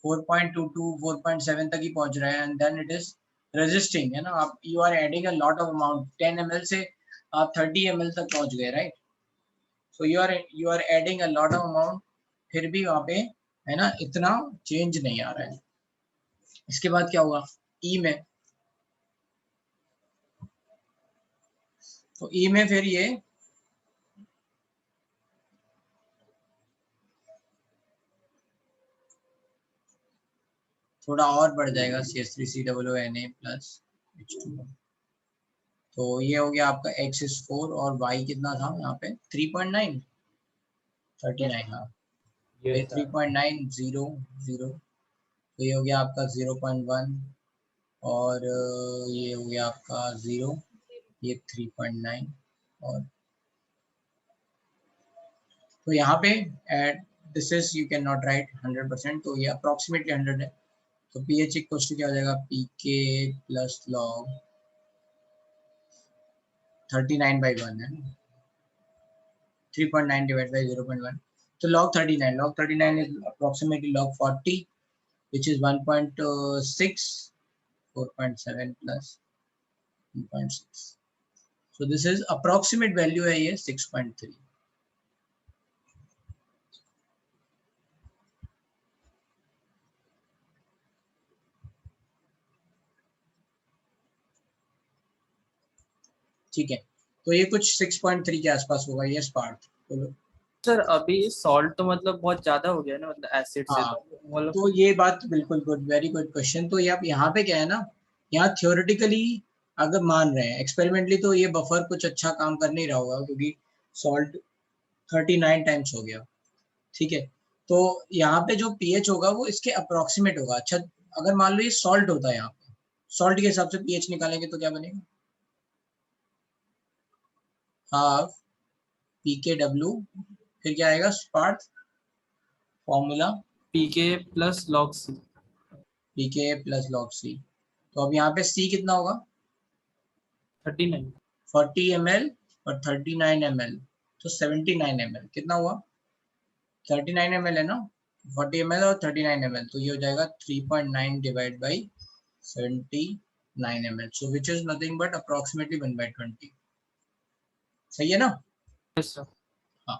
4.22 4.7 तक ही पहुंच रहा है. And then it is resisting, है ना. आप you are adding a lot of amount. 10 ml से आप 30 ml तक पहुंच गए, right? So you are adding a lot of amount, फिर भी वहां पे है ना इतना चेंज नहीं आ रहा है। इसके बाद क्या हुआ ई में, तो ई में फिर ये थोड़ा और बढ़ जाएगा, CH3COONA प्लस H2O। तो ये हो गया आपका x is 4 और y कितना था यहाँ पे 3.9 39, हाँ ये 3.900, तो ये हो गया आपका 0.1 और ये हो गया आपका 0, ये 3.9 और तो यहाँ पे at this is you can not right 100%, तो ये अप्रोक्सीमेटली 100 है। तो pH इक्वल टू क्या हो जाएगा pK प्लस लॉग 39/1 है, 3.9 डिवाइड बाई 0.1, तो log 39 is approximately log 40 which is 1.6, 4.7 plus 1.6, so this is approximate value है ये 6.3। ठीक है, तो ये कुछ 6.3 के आसपास होगा ये स्पार्थ। बोलो सर अभी सॉल्ट तो मतलब बहुत ज्यादा हो गया ना, मतलब एसिड से हाँ, मतलब तो ये बात बिल्कुल गुड, वेरी गुड क्वेश्चन। तो ये आप यहाँ पे क्या है ना, यहाँ थियोरेटिकली अगर मान रहे हैं, एक्सपेरिमेंटली तो ये बफर कुछ अच्छा काम कर नहीं रहा होगा क्योंकि सॉल्ट 39 टाइम्स हो गया, ठीक है। तो यहाँ पे जो पीएच होगा वो इसके अप्रोक्सीमेट होगा। अच्छा, अगर मान लो ये सॉल्ट होता है, यहाँ पे सॉल्ट के हिसाब से पीएच निकालेंगे तो क्या बनेगा, हाफ PKW, फिर क्या आएगा स्पार्थ फॉर्मूला पीके plus log c, PK plus log C। तो अब यहाँ पे C कितना होगा 39, 40 ml और 39 ml, तो 79 ml कितना हुआ 39 ml है ना, 40 ml और 39 ml, तो ये हो जाएगा 3.9 divide by 79 ml, so which is nothing but approximately 1/20। सही है ना? Yes sir. हाँ,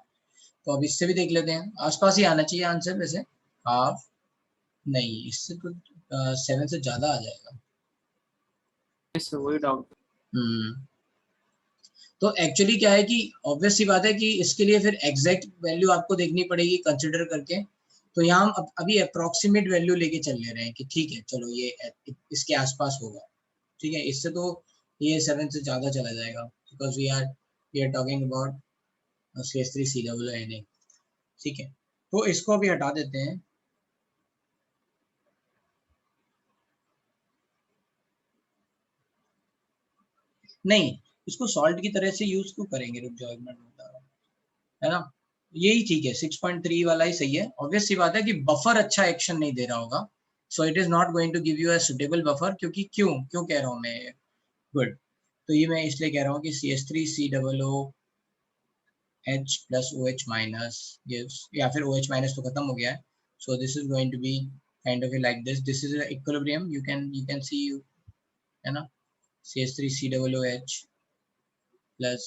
तो अब इससे भी देख लेते हैं, आसपास ही आना चाहिए आंसर वैसे, हाफ नहीं, इससे तो 7 से ज्यादा आ जाएगा। यस सर, वही डाउट। तो एक्चुअली क्या है कि ऑब्वियस सी बात है कि इसके लिए फिर एग्जैक्ट वैल्यू आपको देखनी पड़ेगी कंसिडर करके। तो यहाँ हम अभी अप्रोक्सीमेट वैल्यू लेके चल ले रहे हैं कि ठीक है चलो ये इसके आसपास होगा, ठीक है। इससे तो ये 7 से ज्यादा चला जाएगा because we are talking about CH3COONA, ठीक है। तो इसको अभी हटा देते हैं, नहीं इसको सॉल्ट की तरह से यूज क्यों करेंगे, रुक जाओ एक मिनट बता रहा हूँ, है ना, यही ठीक है, 6.3 वाला ही सही है। ऑब्वियस सी बात है कि बफर अच्छा एक्शन नहीं दे रहा होगा, so it is not going to give you a suitable buffer, क्योंकि क्यों क्यों कह रहा हूँ मैं गुड, तो ये मैं इसलिए कह रहा हूँ कि CH3COOH plus OH minus gives, या फिर OH माइनस तो खत्म हो गया है, so this is going to be kind of like this is equilibrium, you can see, है ना, CH3COOH plus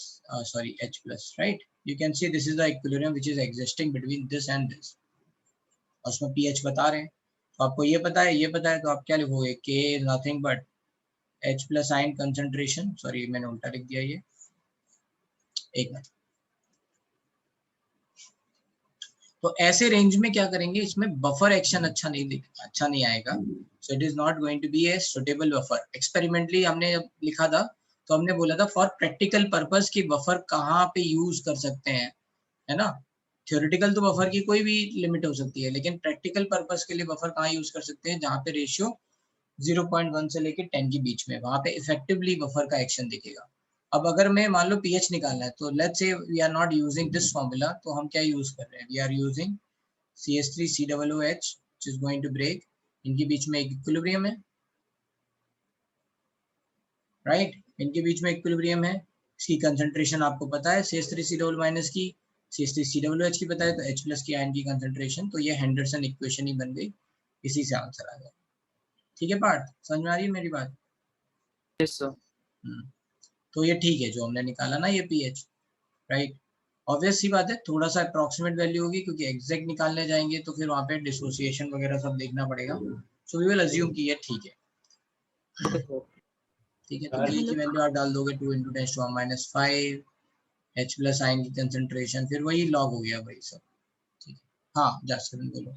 sorry H plus, right? You can see this is the equilibrium which is existing between this and this, और उसमें pH बता रहे हैं, तो आपको ये पता है तो आप क्या लिखोगे, K is nothing but H plus ion concentration, sorry मैंने उल्टा लिख दिया ये, एक मिनट। तो ऐसे रेंज में क्या करेंगे, इसमें बफर एक्शन अच्छा नहीं आएगा, so it is not going to be a suitable buffer. Experimentally हमने जब लिखा था तो हमने बोला था फॉर प्रैक्टिकल पर्पस की बफर कहाँ पे यूज कर सकते हैं, है ना। थ्योरेटिकल तो बफर की कोई भी लिमिट हो सकती है, लेकिन प्रैक्टिकल पर्पस के लिए बफर कहाँ यूज कर सकते हैं, जहाँ पे रेशियो 0.1 से लेके 10 के बीच में, वहां पे इफेक्टिवली बफर का एक्शन दिखेगा। अब अगर मैं मान लो pH निकालना है, तो let's say we are not using this formula, तो हम क्या यूज कर रहे हैं, we are using CH3COOH which is going to break, इनके बीच में एक इक्विलिब्रियम है, राइट, इनके बीच में इक्विलिब्रियम है, इसकी कंसंट्रेशन आपको पता है CH3COO माइनस की, CH3COOH की पता है, तो H प्लस की आयन की कंसंट्रेशन, तो ये हेंडरसन इक्वेशन ही बन गई, इसी से आंसर आ गया। ठीक है पार्थ, समझ में आ रही है मेरी बात? Yes sir. तो ये ठीक है जो हमने निकाला ना ये पीएच, राइट। ऑब्वियस सी बात है थोड़ा सा अप्रोक्सीमेट वैल्यू होगी क्योंकि एग्जैक्ट निकालने जाएंगे तो फिर वहाँ पे डिसोसिएशन वगैरह सब देखना पड़ेगा। सो वी विल अज्यूम कि ये ठीक है, ठीक है। तो बी की वैल्यू आप डाल दोगे 2 × 10⁻⁵, H प्लस आयन की कंसंट्रेशन, फिर वही लॉग हो गया भाई सब, ठीक है। हाँ जासकर बोलो।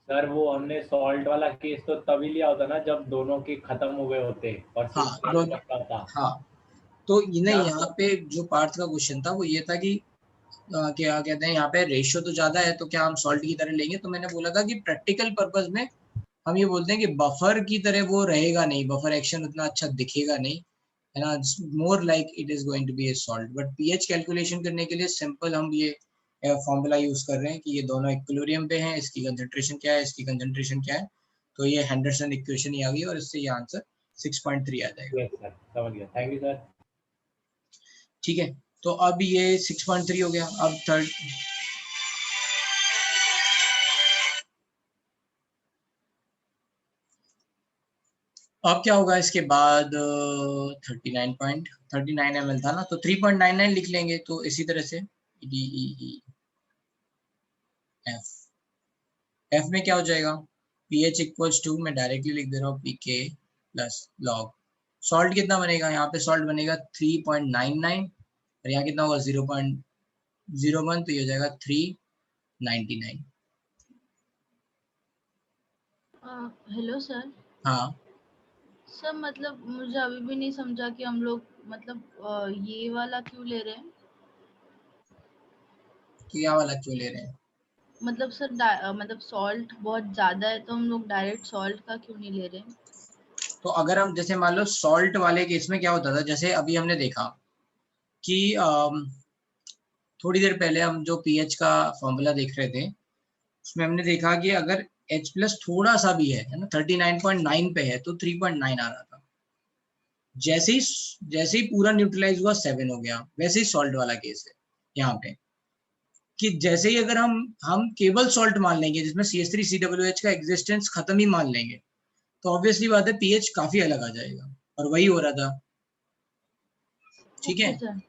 सर वो हमने सॉल्ट वाला केस तो तभी लिया होता ना जब दोनों के खत्म हो गए होते और हाँ सिर्फ दोनों, बचा होता। हाँ तो इन्हें क्या यहाँ पे जो पार्थ का क्वेश्चन था वो ये था कि क्या कहते हैं यहाँ पे रेशियो तो ज्यादा है तो क्या हम सॉल्ट की तरह लेंगे, तो मैंने बोला था कि प्रैक्टिकल पर्पस में हम ये बोलते हैं कि बफर की तरह वो रहेगा नहीं, बफर एक्शन उतना अच्छा दिखेगा नहीं, है ना। More like it is going to be a salt. But pH calculation करने के लिए सिंपल हम ये फॉर्मूला यूज कर रहे हैं कि ये दोनों इक्विलिब्रियम पे हैं, इसकी कंसंट्रेशन क्या है, इसकी कंसंट्रेशन क्या है, तो ये हेंडरसन इक्वेशन ही आ गई और इससे ये आंसर 6.3 आ जाएगा। यस सर, समझ गया, थैंक यू सर। ठीक है, तो अब ये 6.3 हो गया। अब थर्ड, अब क्या होगा इसके बाद 39 ml था ना, तो 3.99 लिख लेंगे। तो इसी तरह से DEE एफ में क्या हो जाएगा, pH इक्वल्स टू, मैं डायरेक्टली लिख दे रहा हूँ pK प्लस लॉग। सॉल्ट कितना बनेगा, यहाँ पे सॉल्ट बनेगा 3.99 और यहाँ कितना होगा 0.01, तो ये हो जाएगा 399। Hello sir. हाँ सर मतलब मुझे अभी भी नहीं समझा कि हम लोग मतलब ये वाला क्यों ले रहे हैं। क्या वाला क्यों ले रहे हैं, मतलब सर मतलब सॉल्ट बहुत ज्यादा है तो हम लोग डायरेक्ट सॉल्ट का क्यों नहीं ले रहे हैं। तो अगर हम जैसे मान लो सॉल्ट वाले केस में क्या होता था, जैसे अभी हमने देखा कि थोड़ी देर पहले हम जो पीएच का फॉर्मूला देख रहे थे उसमें हमने देखा कि अगर H प्लस थोड़ा सा भी है ना, 39.9 पे है तो 3.9 आ रहा था। जैसे ही पूरा न्यूट्रलाइज हुआ 7 हो गया। वैसे ही सॉल्ट वाला केस है यहाँ पे कि जैसे ही अगर हम केवल सॉल्ट मान लेंगे जिसमें CH3COOH का एग्जिस्टेंस खत्म ही मान लेंगे तो ऑब्वियसली बात है पीएच काफी अलग आ जाएगा, और वही हो रहा था, ठीक है, ओके सर।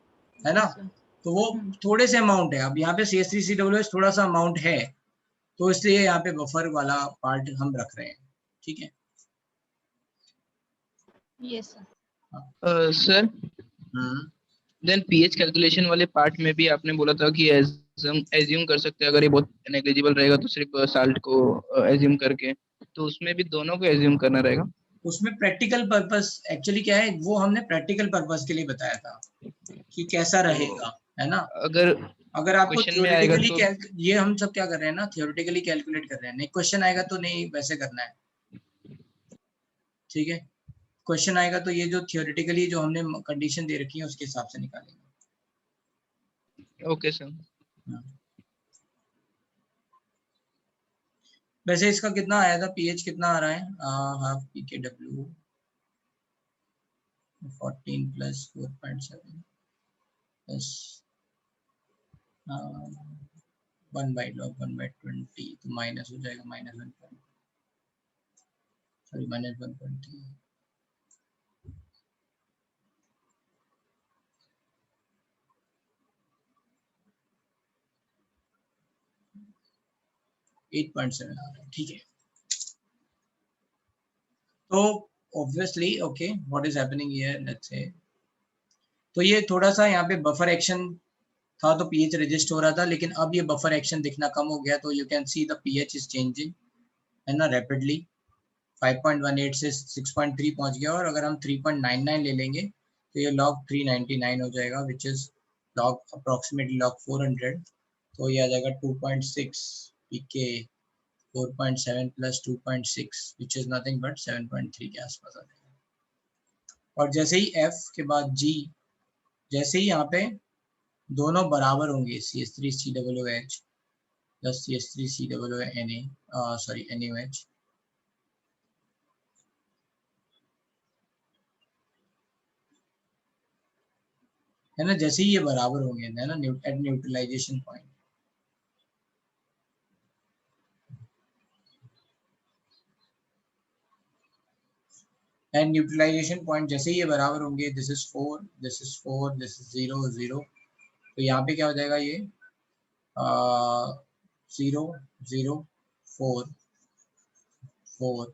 है ना। Yes sir. तो वो थोड़े से अमाउंट है, अब यहाँ पे CH3COOH थोड़ा सा अमाउंट है तो इसलिए यहाँ पे बफर वाला पार्ट हम रख रहे हैं, ठीक है। Yes sir. Sir then pH calculation वाले पार्ट में भी आपने बोला था कि एज्यूम कर सकते हैं अगर ये बहुत नेग्लिजिबल रहेगा तो सिर्फ साल्ट को एज्यूम करके, तो उसमें भी दोनों को एज्यूम करना रहेगा। उसमें प्रैक्टिकल पर्पस एक्चुअली क्या है, वो हमने प्रैक्टिकल पर्पस के लिए बताया था कि कैसा रहेगा, है ना। अगर अगर आपको क्वेश्चन में आएगा थ्योरेटिकली तो ये हम सब क्या कर रहे हैं ना, थ्योरेटिकली कैलकुलेट कर रहे हैं, नहीं क्वेश्चन आएगा तो नहीं वैसे करना है, ठीक है। क्वेश्चन आएगा तो ये जो थ्योरेटिकली जो हमने कंडीशन दे रखी है उसके हिसाब से निकालेंगे। Okay sir. वैसे इसका कितना आया था, पीएच कितना आ रहा है, half pKw 14 plus 4.7 plus 1/log 1/20, तो माइनस हो जाएगा -1, सॉरी -1.3। 8.7 आ रहा है, ठीक है। तो obviously okay what is happening here, let's say तो ये थोड़ा सा यहाँ पे बफर एक्शन था तो पीएच रजिस्ट हो रहा था, लेकिन अब ये बफर एक्शन दिखना कम हो गया तो you can see the pH is changing, है ना, रैपिडली 5.18 से 6.3 पहुंच गया। और अगर हम 3.99 ले लेंगे तो ये log 399 हो जाएगा, which is log approximately log 400, तो ये आ जाएगा 2.6 pK 4.7 plus 2.6 which is nothing but 7.3 के आसपास आ जाएगा। और जैसे ही F के बाद G, जैसे ही यहाँ पे दोनों बराबर होंगे CH3COOH plus CH3COONA sorry NaOH, है ना, जैसे ही ये बराबर होंगे, है ना, at neutralization point, and neutralization point जैसे ये बराबर होंगे, this is 4, this is 4, this is 0 0, तो यहाँ पे क्या हो जाएगा ये 0 0 4 4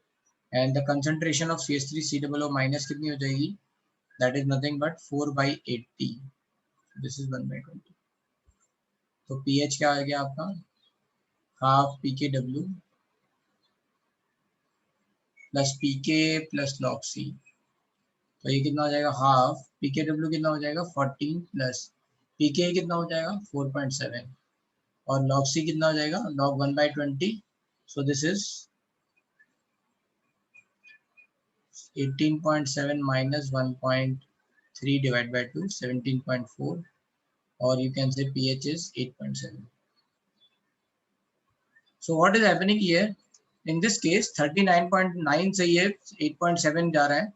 and the concentration of CH3COO minus कितनी हो जाएगी, that is nothing but 4/80, this is 1/20। तो pH क्या आ गया आपका, half pKw plus pK plus log C, तो ये कितना हो जाएगा, हाफ pKw कितना हो जाएगा 14 प्लस pK कितना हो जाएगा 4.7 और log C कितना हो जाएगा log 1/20, so this is 18.7 minus 1.3 divided by 2, 17.4, or you can say pH is 8.7. So what is happening here? In this case 39.9 से ये 8.7 जा रहा है,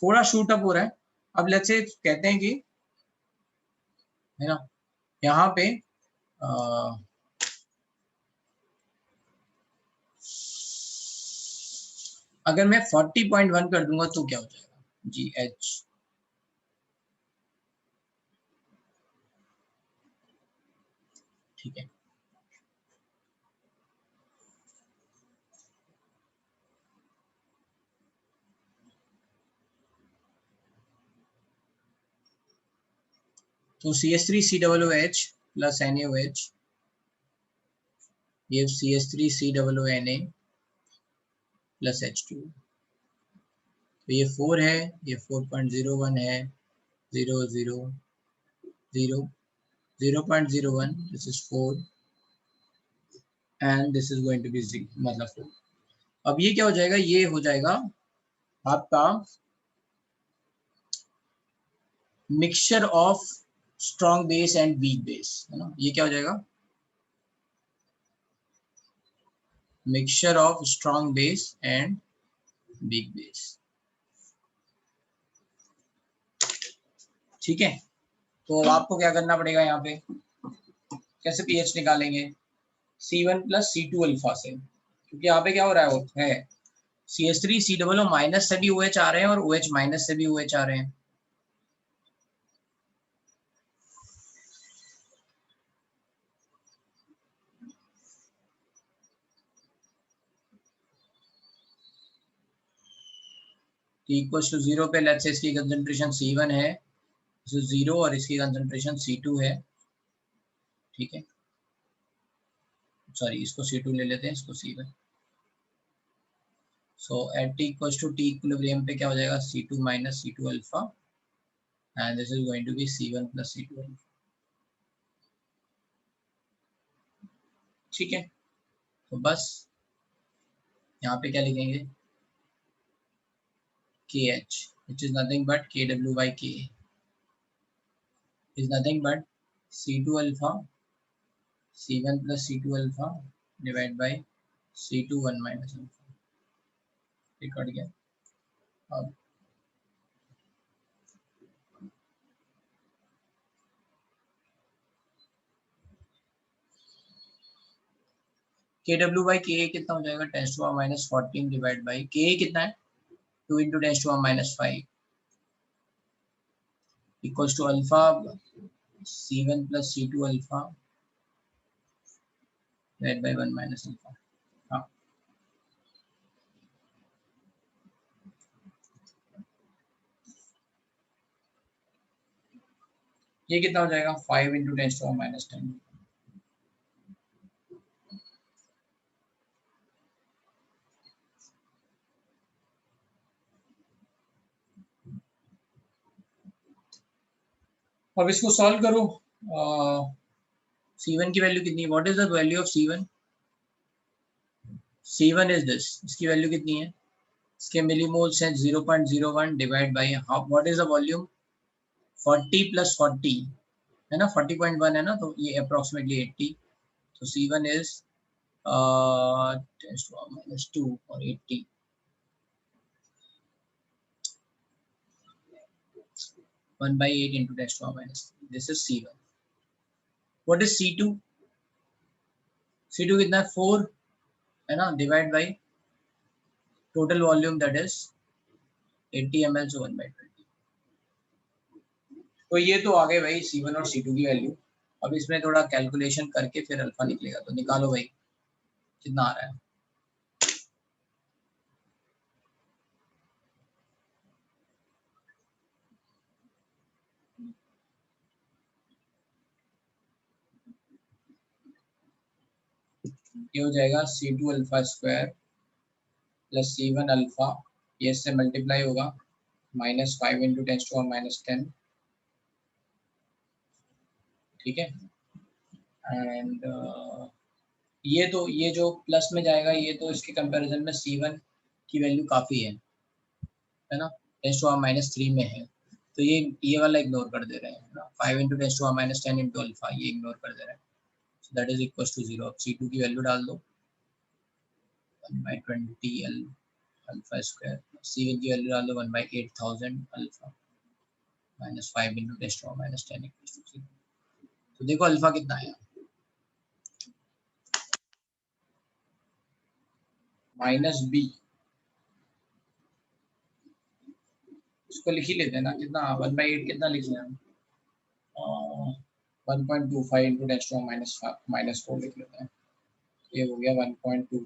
थोड़ा शूट अप हो रहा है। अब लेट्स से कहते हैं कि है ना, यहाँ पे अगर मैं 40.1 कर दूंगा तो क्या हो जाएगा, GH ठीक है। तो CH3COOH plus NaOH gives CH3COONA plus H2, तो ये 4 है, ये 4.01 है, 0 0 0 0.01, this is 4 and this is going to be 0, मतलब 4। अब ये क्या हो जाएगा, ये हो जाएगा आपका mixture of strong base and weak base, है ना, ये क्या हो जाएगा, mixture of strong base and weak base, ठीक है। तो अब आपको क्या करना पड़ेगा, यहाँ पे कैसे pH निकालेंगे, C1 प्लस C2 अल्फा से, क्योंकि यहाँ पे क्या हो रहा है CH3COO माइनस से भी OH आ रहे हैं और OH माइनस से भी OH आ रहे हैं। इक्वल टू 0 पे लेट्स से इसकी कंसंट्रेशन C1 है, 0 और इसकी कंसंट्रेशन C2 है, ठीक है, सॉरी इसको C2 ले लेते हैं, इसको C1। So at T equal to T equilibrium पे क्या हो जाएगा, C2 minus C2 alpha and this is going to be C1 plus C2 alpha, ठीक है। तो बस यहाँ पे क्या लिखेंगे, KH which is nothing but KW by Ka is nothing but C2 alpha C1 plus C2 alpha divided by C2 1 minus alpha, ये cut गया। अब KW by Ka कितना हो जाएगा, 10 to the minus 14 divided by Ka कितना है 2 into 10 to the minus 5 equals to alpha C1 plus C2 alpha divided by 1 minus alpha। हाँ ये कितना हो जाएगा 5 into 10 to the minus 10। अब इसको सॉल्व करो, C1 की वैल्यू कितनी है, what is the value of C1, C1 is this, इसकी वैल्यू कितनी है, इसके मिलीमोल्स हैं 0.01 divide by half, what is the volume 40 plus 40 है ना, 40.1 है ना, तो ये अप्रोक्सीमेटली 80, तो C1 is 10 to the minus 2 और 80, 1/8 into 10 to the minus 3, this is C1। what is C2, C2 कितना है 4 है ना, divide by total volume that is 80 ml से 1/20। तो ये तो आ गए भाई C1 और C2 की वैल्यू। अब इसमें थोड़ा कैलकुलेशन करके फिर अल्फा निकलेगा, तो निकालो भाई कितना आ रहा है। ये हो जाएगा C2 alpha square plus C1 alpha, ये इससे मल्टीप्लाई होगा -5 × 10⁻⁻10, ठीक है। एंड ये जो प्लस में जाएगा ये तो इसके कंपैरिजन में C1 की वैल्यू काफ़ी है ना, 10⁻³ में है, तो ये वाला इग्नोर कर दे रहे हैं ना, 5 × 10⁻10 × अल्फा ये इग्नोर कर दे रहे हैं, so that is equal to 0। अब C2 की वैल्यू डाल दो 1/20 अल्फा स्क्वायर, C1 की वैल्यू डाल दो 1/8000 अल्फा -5 × 10⁻10 इक्वल टू 0। तो देखो अल्फा कितना आया, -b, इसको लिख ही लेते हैं ना, कितना 1/8 कितना लिख लें हम, 1.25 × 10⁻⁻4 लिख लेते हैं, ये हो गया 1.2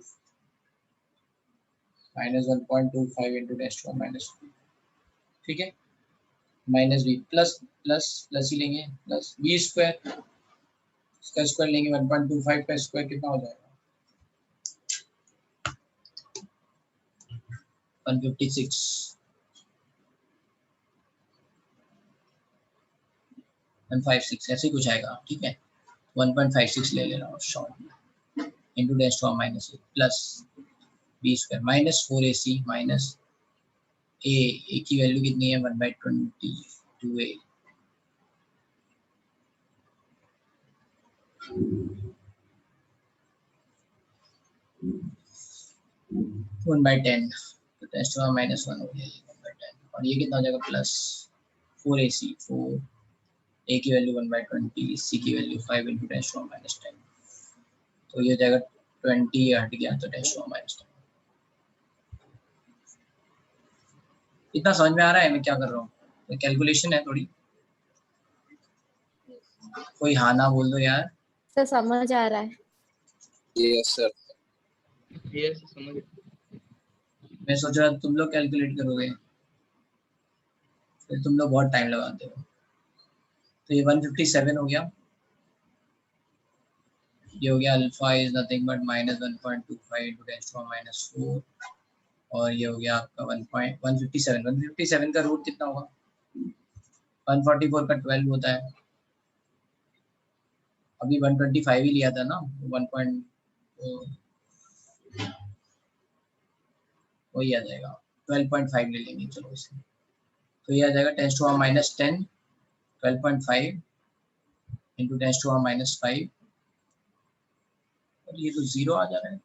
-1.25 × 10⁻⁻4, ठीक है, -b प्लस ही लेंगे प्लस b स्क्वायर, इसका स्क्वायर लेंगे 1.25 का स्क्वायर कितना हो जाएगा 156, 156 ऐसे कुछ आएगा, ठीक है। 1.56 ले लेना और short into 10⁻⁻8 plus b square -4ac minus a की वैल्यू कितनी है 1/22a, वन बाई 10, तो 10⁻⁻1 हो गया 1/10, और ये कितना हो जाएगा प्लस 4ac, 4 a की वैल्यू 1/20, c की वैल्यू 5 × 10⁻⁻10, तो ये हो जाएगा 20 हट गया तो 10⁻⁻10। इतना समझ में आ रहा है मैं क्या कर रहा हूँ, तो कैलकुलेशन है थोड़ी, कोई हाँ ना बोल दो यार। सर समझ आ रहा है। Yes sir. यस समझ। मैं सोच रहा तुम लोग कैलकुलेट करोगे, फिर तुम लोग बहुत टाइम लगाते हो। तो ये 157 हो गया, ये हो गया अल्फा इज नथिंग बट -1.25 × 10⁻⁻4, और ये हो गया आपका 157 का रूट कितना होगा 144 का 12 होता है, अभी 125 ही लिया था ना, 1. वही आ जाएगा 12.5 ले लेंगे चलो इसे, तो ये आ जाएगा 10⁻⁻10 12.5 × 10⁻⁻5, और ये तो 0 आ जा रहा है,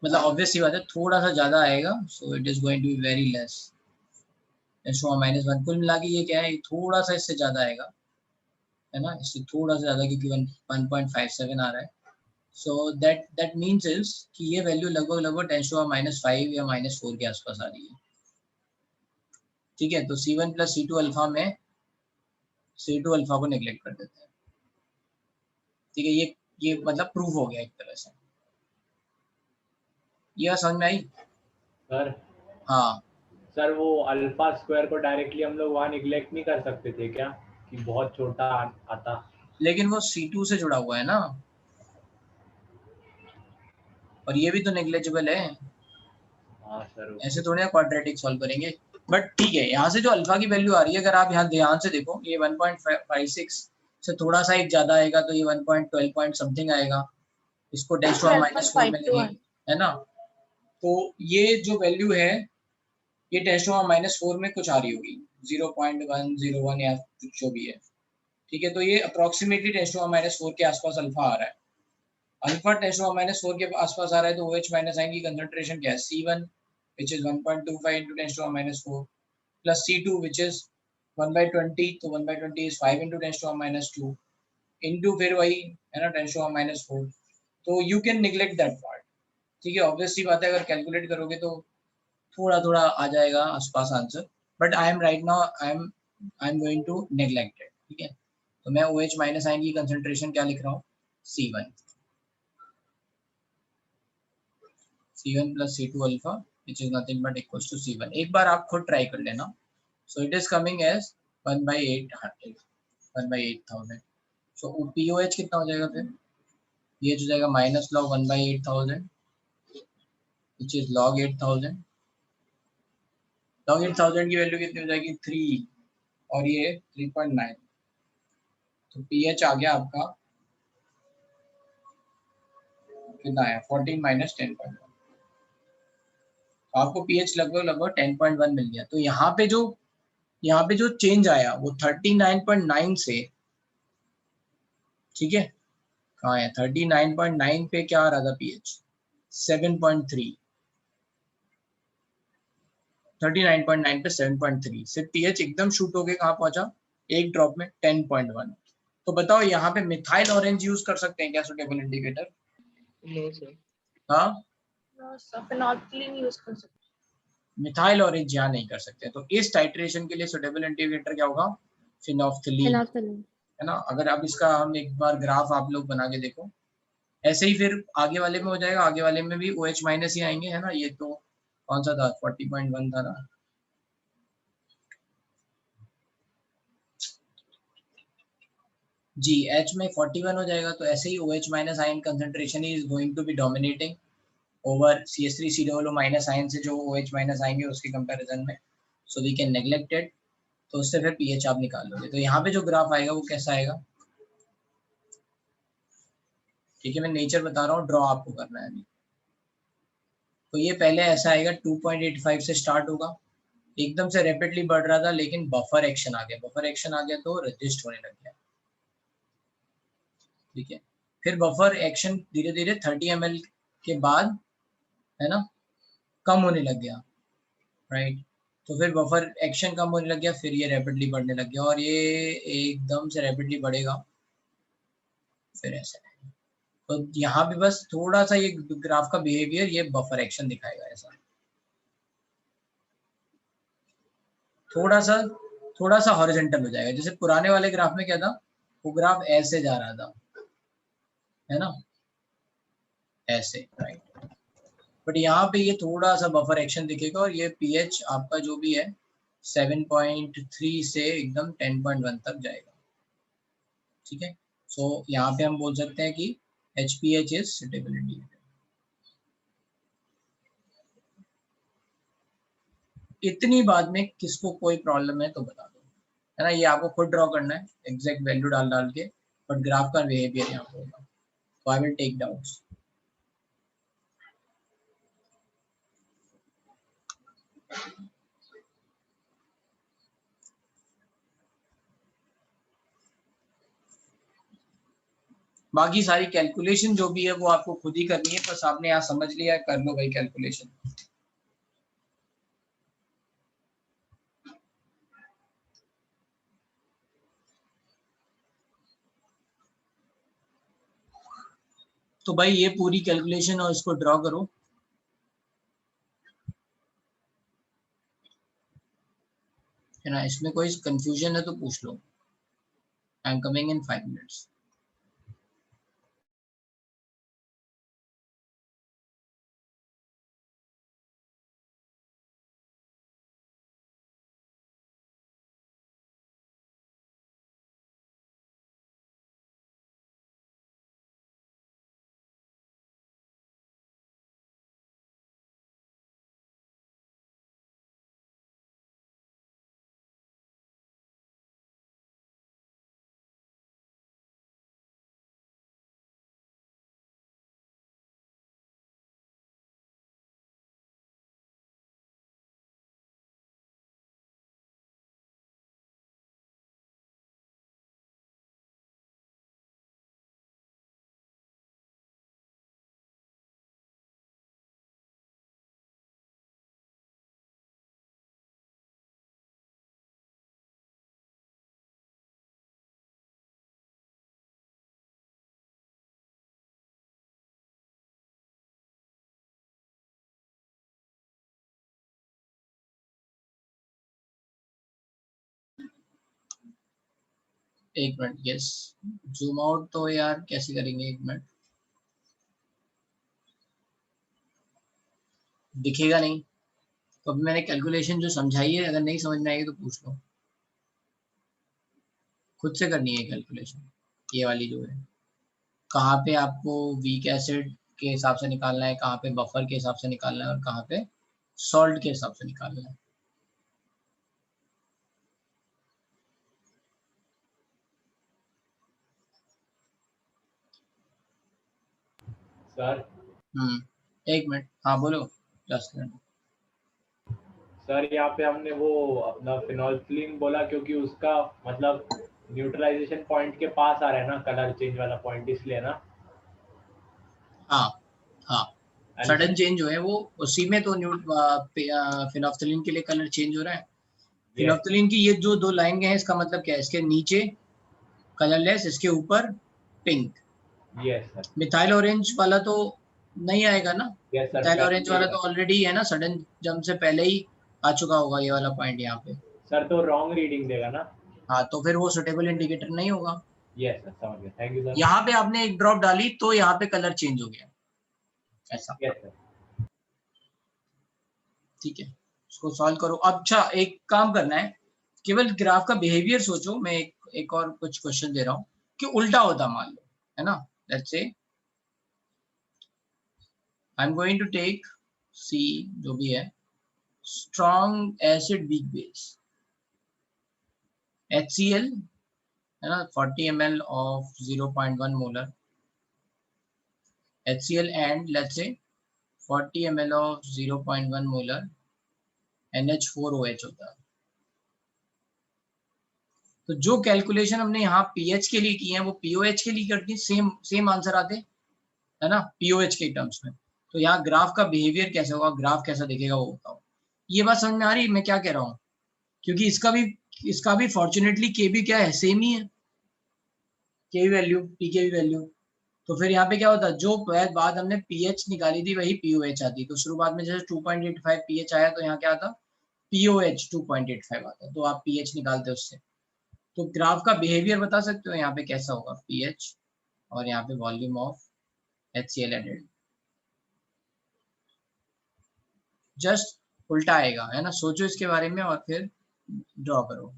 मतलब ऑब्वियस सी बात है थोड़ा सा ज्यादा आएगा, so it is going to be very less 10⁻⁻1, कुल मिला के ये क्या है थोड़ा सा इससे ज्यादा आएगा, है ना, इससे थोड़ा सा ज्यादा, क्योंकि 1.57 आ रहा है, सो दैट मीन्स इज कि ये वैल्यू लगभग 10⁻⁻5 या -4 के आसपास आ रही है, ठीक है। तो C1 + C2 अल्फा में C2 अल्फा को नेग्लेक्ट कर देते हैं, ठीक है, ये मतलब प्रूफ हो गया एक तरह से, ये समझ में आई सर? हाँ सर वो अल्फा स्क्वायर को डायरेक्टली हम लोग वहाँ निगलेक्ट नहीं कर सकते थे क्या, कि बहुत छोटा आता? लेकिन वो C2 से जुड़ा हुआ है ना, और ये भी तो नेग्लेजिबल है। हाँ सर, ऐसे थोड़ी ना क्वाड्रेटिक सॉल्व करेंगे, बट ठीक है, यहाँ से जो अल्फा की वैल्यू आ रही है, अगर आप यहाँ ध्यान से देखो, ये 1.56 से थोड़ा सा एक ज्यादा आएगा, तो ये 1.12 पॉइंट समथिंग आएगा, इसको 10⁻⁻4 में लेंगे, है ना, तो ये जो वैल्यू है ये 10⁻⁻4 में कुछ आ रही होगी 0.101 या जो भी है, ठीक है। तो ये अप्रोक्सीमेटली 10⁻⁻4 के आसपास अल्फा आ रहा है, अल्फा 10⁻⁻4 के आसपास आ रहा है, तो OH - आयन की कंसंट्रेशन क्या है C1 which is 1.25 × 10⁻⁴ plus C2 which is 1/20, तो 1/20 is 5 × 10⁻² into फिर वही है ना 10⁻⁴, तो you can neglect that part, ठीक है। ऑब्वियस सी बात है, अगर कैलकुलेट करोगे तो थोड़ा थोड़ा आ जाएगा आसपास answer, but I am right now I am going to neglect it, ठीक है। तो मैं OH माइनस आयन की कंसंट्रेशन क्या लिख रहा हूँ, C1 plus C2 alpha which is nothing but equals to C1। एक बार आप खुद ट्राई कर लेना। So it is coming as 1/8,000। So POH कितना हो जाएगा फिर, ये हो जाएगा minus log 1/8,000 which is log 8,000। log 8,000 की वैल्यू कितनी हो जाएगी 3 और ये 3.9। तो pH आ गया आपका कितना है 14 माइनस 10.1। आपको pH लगभग 10.1 मिल गया। तो यहाँ पे जो चेंज आया वो 39.9 से, ठीक है, कहाँ है 39.9 पे क्या आ रहा था pH 7.3, 39.9 पे 7.3 से pH एकदम शूट होके कहाँ पहुंचा, एक ड्रॉप में 10.1। तो बताओ यहाँ पे मिथाइल ऑरेंज यूज कर सकते हैं क्या सुटेबल इंडिकेटर? No sir. हाँ, नो सर, फेनोल्फथलीन यूज कर सकते हैं। मिथाइल ऑरेंज यहाँ नहीं कर सकते। तो इस टाइट्रेशन के लिए सुटेबल इंडिकेटर क्या होगा, फिनोल्फथलीन, है ना। अगर अब इसका हम एक बार ग्राफ आप लोग बना के देखो, ऐसे ही फिर आगे वाले में हो जाएगा, आगे वाले में भी OH माइनस ही आएंगे, है ना। ये तो कौन सा था 40.1 था ना, जी H में 41 हो जाएगा। तो ऐसे ही OH minus ion concentration is going to be dominating over CH3COO minus ion से जो OH माइनस आएंगे उसके कंपैरिजन में। So we can neglect it. तो उससे फिर pH आप निकाल लोगे। तो यहाँ पे जो ग्राफ आएगा वो कैसा आएगा, ठीक है, मैं नेचर बता रहा हूँ, ड्रॉ आपको करना है अभी। तो ये पहले ऐसा आएगा 2.85 से स्टार्ट होगा, एकदम से रैपिडली बढ़ रहा था, लेकिन बफर एक्शन आ गया, बफर एक्शन आ गया तो रजिस्ट होने लग गया, ठीक है। फिर बफर एक्शन धीरे धीरे 30 ml के बाद, है ना, कम होने लग गया, राइट। तो फिर बफर एक्शन कम होने लग गया, फिर ये रैपिडली बढ़ने लग गया, और ये एकदम से रैपिडली बढ़ेगा फिर ऐसा। तो यहाँ पे बस थोड़ा सा ये ग्राफ का बिहेवियर ये बफर एक्शन दिखाएगा, ऐसा थोड़ा सा हॉरिजॉन्टल हो जाएगा। जैसे पुराने वाले ग्राफ में क्या था, वो ग्राफ ऐसे जा रहा था, है ना, ऐसे, राइट। बट यहाँ पे ये थोड़ा सा बफर एक्शन दिखेगा, और ये pH आपका जो भी है 7.3 से एकदम 10.1 तक जाएगा, ठीक है। सो यहाँ पे हम बोल सकते हैं कि HPH इज सुटेबल इंडिकेटर। इतनी बाद में किसको कोई प्रॉब्लम है तो बता दो, है ना। ये आपको खुद ड्रॉ करना है एग्जैक्ट वैल्यू डाल डाल के, बट ग्राफ का बिहेवियर यहाँ पे होगा। तो आई विल टेक डाउट्स। बाकी सारी कैलकुलेशन जो भी है वो आपको खुद ही करनी है, बस आपने यहाँ समझ लिया है, कर लो भाई कैलकुलेशन। तो भाई ये पूरी कैलकुलेशन और इसको ड्रॉ करो। है ना, इसमें कोई कंफ्यूजन है तो पूछ लो। I am coming in 5 minutes। एक मिनट, यस जूम आउट तो यार कैसे करेंगे, एक मिनट, दिखेगा नहीं। तो अभी मैंने कैलकुलेशन जो समझाई है, अगर नहीं समझ में आएगी तो पूछ लो, खुद से करनी है कैलकुलेशन। ये वाली जो है, कहाँ पे आपको वीक एसिड के हिसाब से निकालना है, कहाँ पे बफर के हिसाब से निकालना है, और कहाँ पे सॉल्ट के हिसाब से निकालना है। सर एक मिनट, हाँ बोलो, जस्ट मिनट। सर यहाँ पे हमने वो अपना फिनोल्फिलीन बोला क्योंकि उसका मतलब न्यूट्रलाइजेशन पॉइंट के पास आ रहा है ना कलर चेंज वाला पॉइंट, इसलिए ना। हाँ हाँ, सडन चेंज जो है वो उसी में तो फिनोल्फिलीन के लिए कलर चेंज हो रहा है। फिनोल्फिलीन की ये जो दो लाइन गए हैं, इसका मतलब क्या है, इसके नीचे कलरलेस, इसके ऊपर pink. Yes sir. Methyl orange वाला तो नहीं आएगा ना, यस सर। मिथाइल ऑरेंज वाला तो ऑलरेडी है ना, सडन जंप से पहले ही आ चुका होगा ये वाला पॉइंट यहाँ पे। सर तो रॉन्ग रीडिंग देगा ना। हाँ, तो फिर वो सुटेबल इंडिकेटर नहीं होगा। यस सर, समझ गया, थैंक यू सर। यहाँ पे आपने एक ड्रॉप डाली तो यहाँ पे कलर चेंज हो गया, ऐसा। Yes sir. ठीक है, उसको सॉल्व करो। अच्छा, एक काम करना है, केवल ग्राफ का बिहेवियर सोचो। मैं एक और कुछ क्वेश्चन दे रहा हूँ कि उल्टा होता मान लो, है ना। Let's say I am going to take see, जो भी है, strong acid weak base, HCl, है ना, 40 ml of 0.1 molar HCl and let's say 40 ml of 0.1 molar NH4OH होता है। तो जो कैलकुलेशन हमने यहाँ पीएच के लिए की है वो पीओएच के लिए करती है, सेम सेम आंसर आते, है ना, पीओएच के टर्म्स में। तो यहाँ ग्राफ का बिहेवियर कैसा होगा, ग्राफ कैसा दिखेगा वो बताओ। ये बात समझ में आ रही है मैं क्या कह रहा हूँ? क्योंकि इसका भी फॉर्चुनेटली के भी क्या है, सेम ही है, के वैल्यू, पी के वैल्यू। तो फिर यहाँ पे क्या होता है, जो बाद हमने पीएच निकाली थी वही पीओएच आती। तो शुरुआत में जैसे 2.85 पीएच आया, तो यहाँ क्या आता, पीओएच 2.85 आता, तो आप पीएच निकालते उससे। तो ग्राफ का बिहेवियर बता सकते हो यहाँ पे कैसा होगा, पीएच और यहाँ पे volume of HCl added, just उल्टा आएगा, है ना। सोचो इसके बारे में और फिर ड्रॉ करो।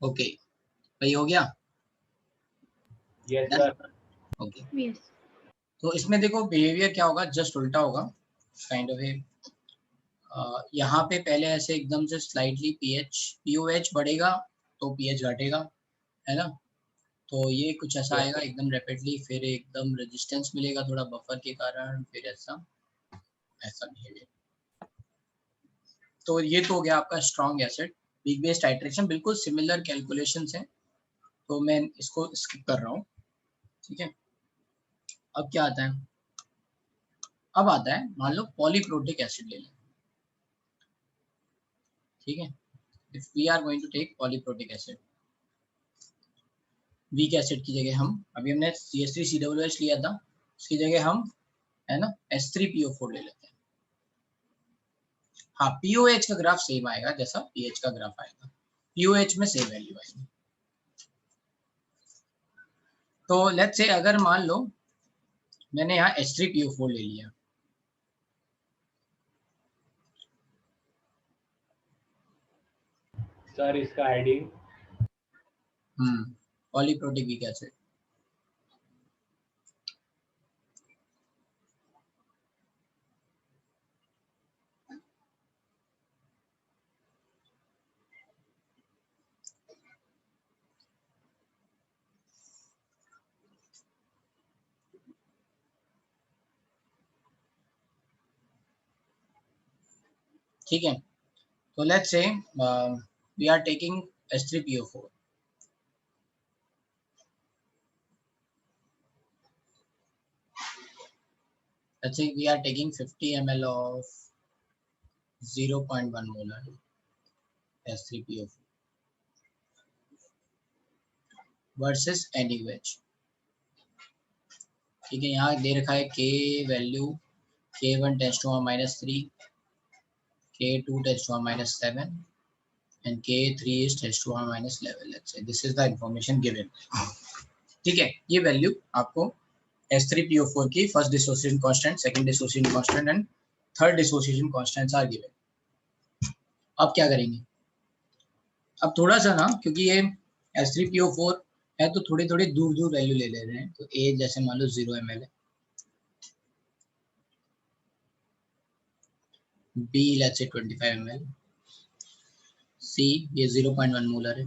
ओके भाई हो गया। Yes Done? Sir. Okay Yes. तो इसमें देखो बिहेवियर क्या होगा, जस्ट उल्टा होगा काइंड ऑफ ए। यहाँ पे पहले ऐसे एकदम से स्लाइटली पीओएच बढ़ेगा तो पीएच घटेगा, है ना। तो ये कुछ ऐसा आएगा एकदम रैपिडली, फिर एकदम रेजिस्टेंस मिलेगा थोड़ा बफर के कारण, फिर ऐसा बिहेवियर। तो ये तो हो गया आपका strong acid. Weak based titration बिल्कुल सिमिलर कैलकुलेशंस हैं, तो मैं इसको स्किप कर रहा हूँ, ठीक है। अब क्या आता है, अब आता है मान लो पॉलीप्रोटिक एसिड ले लें, ठीक है। If we are going to take polyprotic acid, weak acid की जगह हम, अभी हमने CH3COOH लिया था, उसकी जगह हम, है ना, H3PO4 ले लेते हैं। हाँ POH का ग्राफ सेम आएगा जैसा पीएच का ग्राफ आएगा, POH में सेम वैल्यू आएगी। तो लेट्स से अगर मान लो मैंने यहाँ H3PO4 ले लिया, सर इसका हेडिंग पॉलीप्रोटिक वीक एसिड, ठीक है। तो let's say we are taking H3PO4, let's say we are taking 50 ml of 0.1 molar H3PO4 versus NaOH, ठीक है। यहाँ दे रखा है K value, K1 tends to -3, K2 tends to -7 and K3 is tends to -11। let's say this is the information given, ठीक है। ये value आपको H3PO4 की first dissociation constant, second dissociation constant and third dissociation constants are given. अब क्या करेंगे, अब थोड़ा सा ना, क्योंकि ये H3PO4 है तो थोड़ी थोड़ी दूर दूर वैल्यू ले रहे हैं। तो A जैसे मान लो 0 ml है, B let's say 25 ml, C ये 0.1 मोलर है,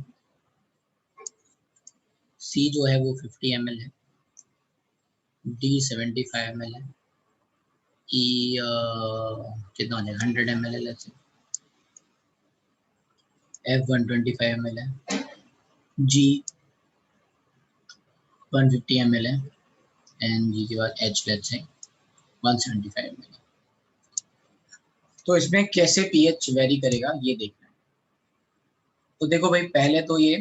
C जो है वो 50 ml है, D 75 ml है, E कितना हो जाएगा 100 ml है, लेट्स से F 125 ml है, G 150 ml है, एंड G के बाद H लेट्स से 175 ml। तो इसमें कैसे पीएच वेरी करेगा ये देखना है। तो देखो भाई पहले तो ये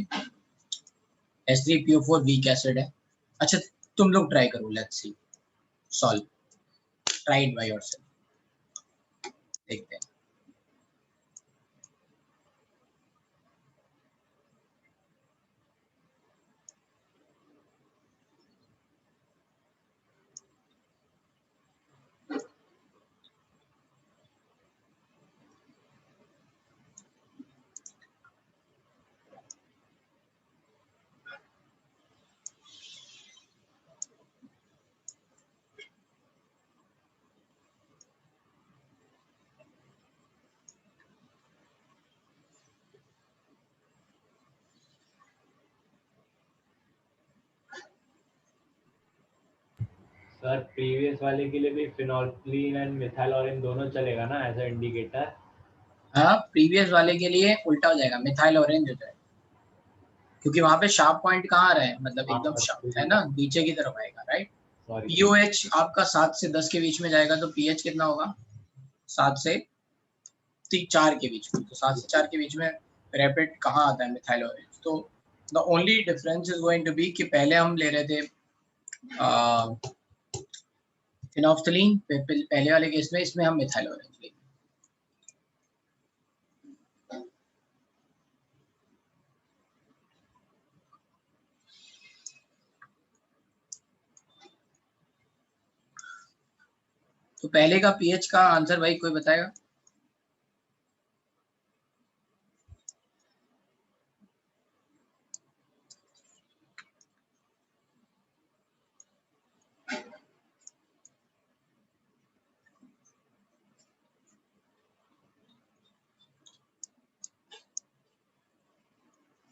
H3PO4 वीक एसिड है। अच्छा तुम लोग ट्राई करो, let's see solve, try it by yourself, देखते हैं। सर प्रीवियस वाले के लिए भी फिनोल्फिन एंड मिथाइलोरिन दोनों चलेगा ना एज अ इंडिकेटर? हाँ प्रीवियस वाले के लिए उल्टा हो जाएगा, मिथाइल ऑरेंज हो जाएगा, क्योंकि वहां पे शार्प पॉइंट कहाँ आ रहा है, मतलब एकदम शार्प है ना, नीचे की तरफ आएगा, राइट। पीओएच आपका 7 से 10 के बीच में जाएगा, तो पीएच कितना होगा 7 से 4 के बीच में। तो 7 से 4 के बीच में रैपिड कहाँ आता है, मिथाइल ऑरेंज। तो the only difference is going to be कि पहले हम ले रहे थे फिनोल्फथलीन, पहले वाले केस में, इसमें हम मिथाइल ऑरेंज लेंगे। तो पहले का पीएच का आंसर भाई कोई बताएगा?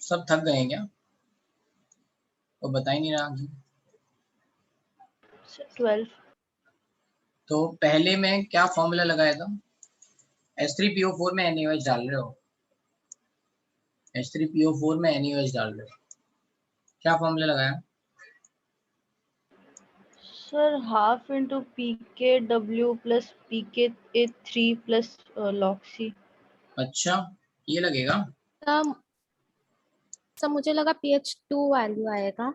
सब थक गए हैं क्या? वो बता ही नहीं रहा आंसर। 12। तो पहले में क्या फॉर्मूला लगाया था? H3PO4 में NaOH डाल रहे हो, H3PO4 में NaOH डाल रहे हो, क्या फॉर्मूला लगाया? Sir half into PKW plus PKA3 plus log C. अच्छा ये लगेगा। सब मुझे लगा pH2 वैल्यू आएगा।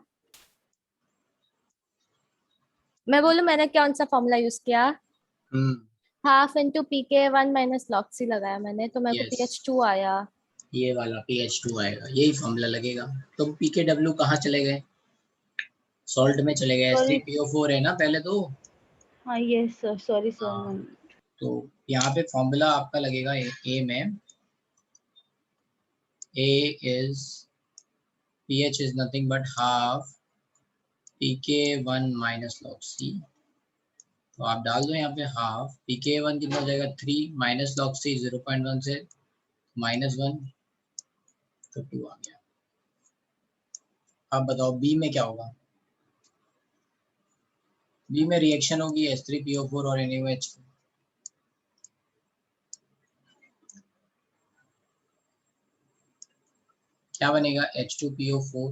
मैं बोलूं मैंने कौन सा फॉर्मूला यूज किया? हाफ इंटू PK1 माइनस लॉक्सी लगाया मैंने, तो मेरे को Yes. pH2 आया। ये वाला pH2 आएगा, यही फॉर्मूला लगेगा। तो PKW कहाँ चले गए? सॉल्ट में चले गए। Sorry. H3PO4 है ना पहले तो। हाँ यस सर, सॉरी सर। हाँ, तो यहाँ पे फॉर्मूला आपका लगेगा A में। A is pH is nothing but half PK1 minus log C। तो आप डाल दो यहाँ पे हाफ PK1 कितना हो जाएगा 3 माइनस लॉग C 0.1 से -1 तो 2 आ गया। अब बताओ B में क्या होगा? B में रिएक्शन होगी H3PO4 और NaOH की। क्या बनेगा? H2PO4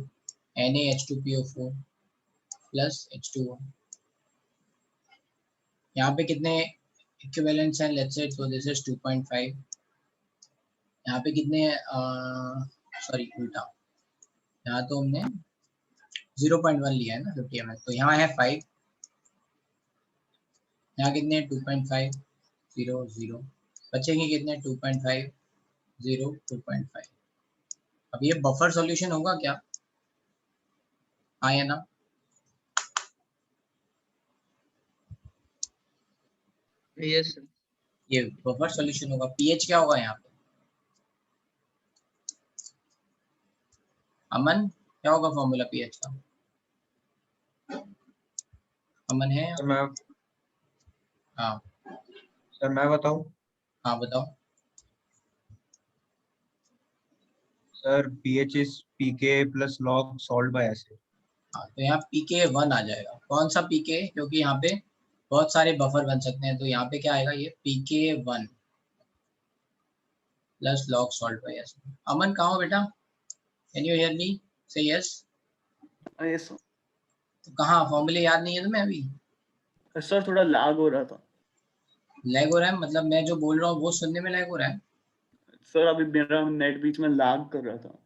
NaH2PO4 plus H2O। यहाँ पे कितने इक्विवेलेंट्स हैं? Let's say so this is 2.5। यहाँ पे कितने सॉरी उल्टा, यहाँ तो हमने 0.1 लिया है ना 50 ml, तो यहाँ है 5, यहाँ कितने 2.5 0 0 बचेंगे कितने 2.5 0 2.5। अब ये बफर सॉल्यूशन होगा क्या? हाँ या ना? Yes sir. ये बफर सॉल्यूशन होगा। पीएच क्या होगा यहाँ पे? अमन क्या होगा फॉर्मूला पीएच का? अमन है? सर मैं हाँ सर मैं बताऊं? हाँ बताओ। Sir pH is pK plus log salt by acid। हाँ तो यहाँ PK1 आ जाएगा। कौन सा PK? क्योंकि यहाँ पे बहुत सारे बफर बन सकते हैं, तो यहाँ पे क्या आएगा? ये PK1 plus log salt by acid. Aman कहाँ हो बेटा? Can you hear me? Say yes. Yes तो कहाँ? फॉर्मूले याद नहीं है तुम्हें अभी? सर, थोड़ा लैग हो रहा था लैग हो रहा है मतलब मैं जो बोल रहा हूँ वो सुनने में लैग हो रहा है? सर। अभी मेरा नेट बीच में लैग कर रहा था।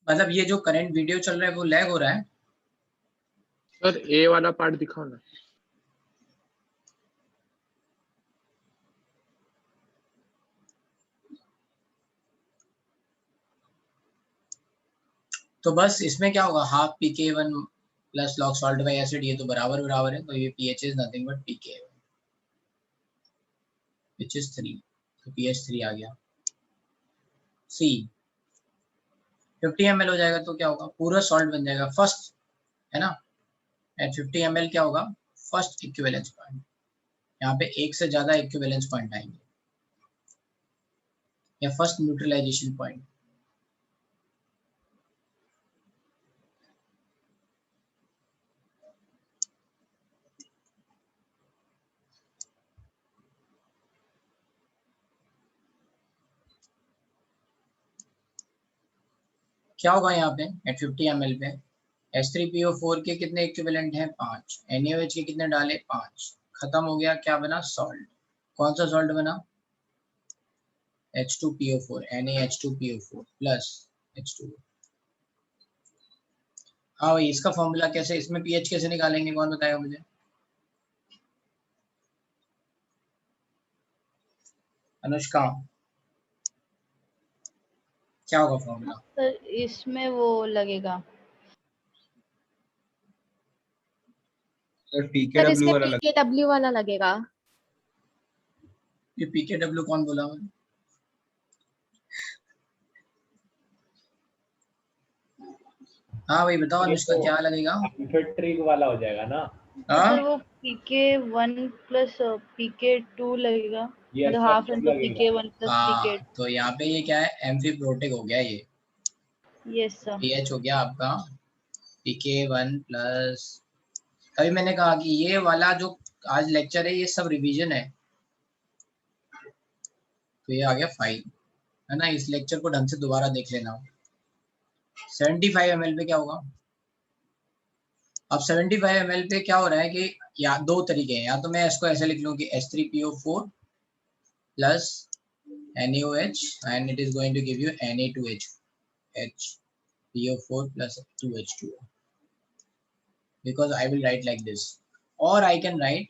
मतलब ये जो करंट वीडियो चल रहा है वो लैग हो रहा है? सर ए वाला पार्ट दिखाओ ना। तो बस इसमें क्या होगा? Half PK1 plus log salt by acid, ये तो बराबर बराबर है, तो ये pH is nothing but PK1 which is 3, तो pH 3 आ गया। C 50 ml हो जाएगा तो क्या होगा? पूरा सॉल्ट बन जाएगा फर्स्ट, है ना? एट 50 ml क्या होगा? First equivalence point. यहाँ पे एक से ज्यादा इक्विवेलेंस पॉइंट आएंगे या फर्स्ट न्यूट्रलाइजेशन पॉइंट। क्या होगा यहाँ पे एट 50 ml पे? H3PO4 के कितने इक्विवेलेंट हैं? 5। NaOH के कितने डाले? 5। खत्म हो गया, क्या बना? सॉल्ट। कौन सा सॉल्ट बना? H2PO4 NaH2PO4 plus H2O। हाँ भाई, इसका फॉर्मूला कैसे, इसमें pH कैसे निकालेंगे? कौन बताएगा मुझे? अनुष्का क्या होगा फॉर्मूला? सर इसमें वो लगेगा सर सर PKW इसमें वाला लग PKW वाला लगेगा। ये PKW कौन बोला मैंने? हाँ भाई बताओ अनुष्का, क्या लगेगा? एम्फीट्रिक वाला हो जाएगा ना? हाँ सर, वो PK1 प्लस PK2 लगेगा, यस मतलब सर, हाफ तब इंटू लगेगा। PK1 प्लस हाँ, PK2। तो यहाँ पे ये क्या है? एम्फीप्रोटिक हो गया ये। Yes sir. पीएच हो गया आपका pK1 प्लस, अभी मैंने कहा कि ये वाला जो आज लेक्चर है ये सब रिवीजन है, तो ये आ गया 5 है ना। इस लेक्चर को ढंग से दोबारा देख लेना। 75 ml पे क्या होगा? अब 75 ml पे क्या हो रहा है कि या दो तरीके हैं, या तो मैं इसको ऐसे लिख लूँ कि H3PO4 plus NaOH and it is going to give you Na2H PO4 plus 2H2O, because I will write like this, or I can write,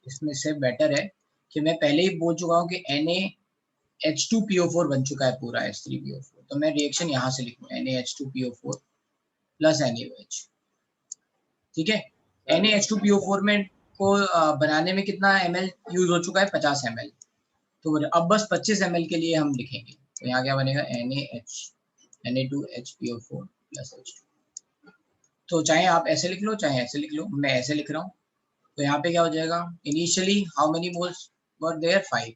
इसमें से बेटर है कि मैं पहले ही बोल चुका हूँ कि NaH2PO4 बन चुका है पूरा H3PO4, तो मैं रिएक्शन यहाँ से लिखूँ NaH2PO4 plus NaOH। ठीक है, NaH2PO4 में को बनाने में कितना ml यूज हो चुका है? 50 ml। तो अब बस 25 ml के लिए हम लिखेंगे, तो यहाँ क्या बनेगा? Na2HPO4 plus H2। तो चाहे आप ऐसे लिख लो चाहे ऐसे लिख लो, मैं ऐसे लिख रहा हूँ। तो यहाँ पे क्या हो जाएगा? Initially how many moles were there? 5।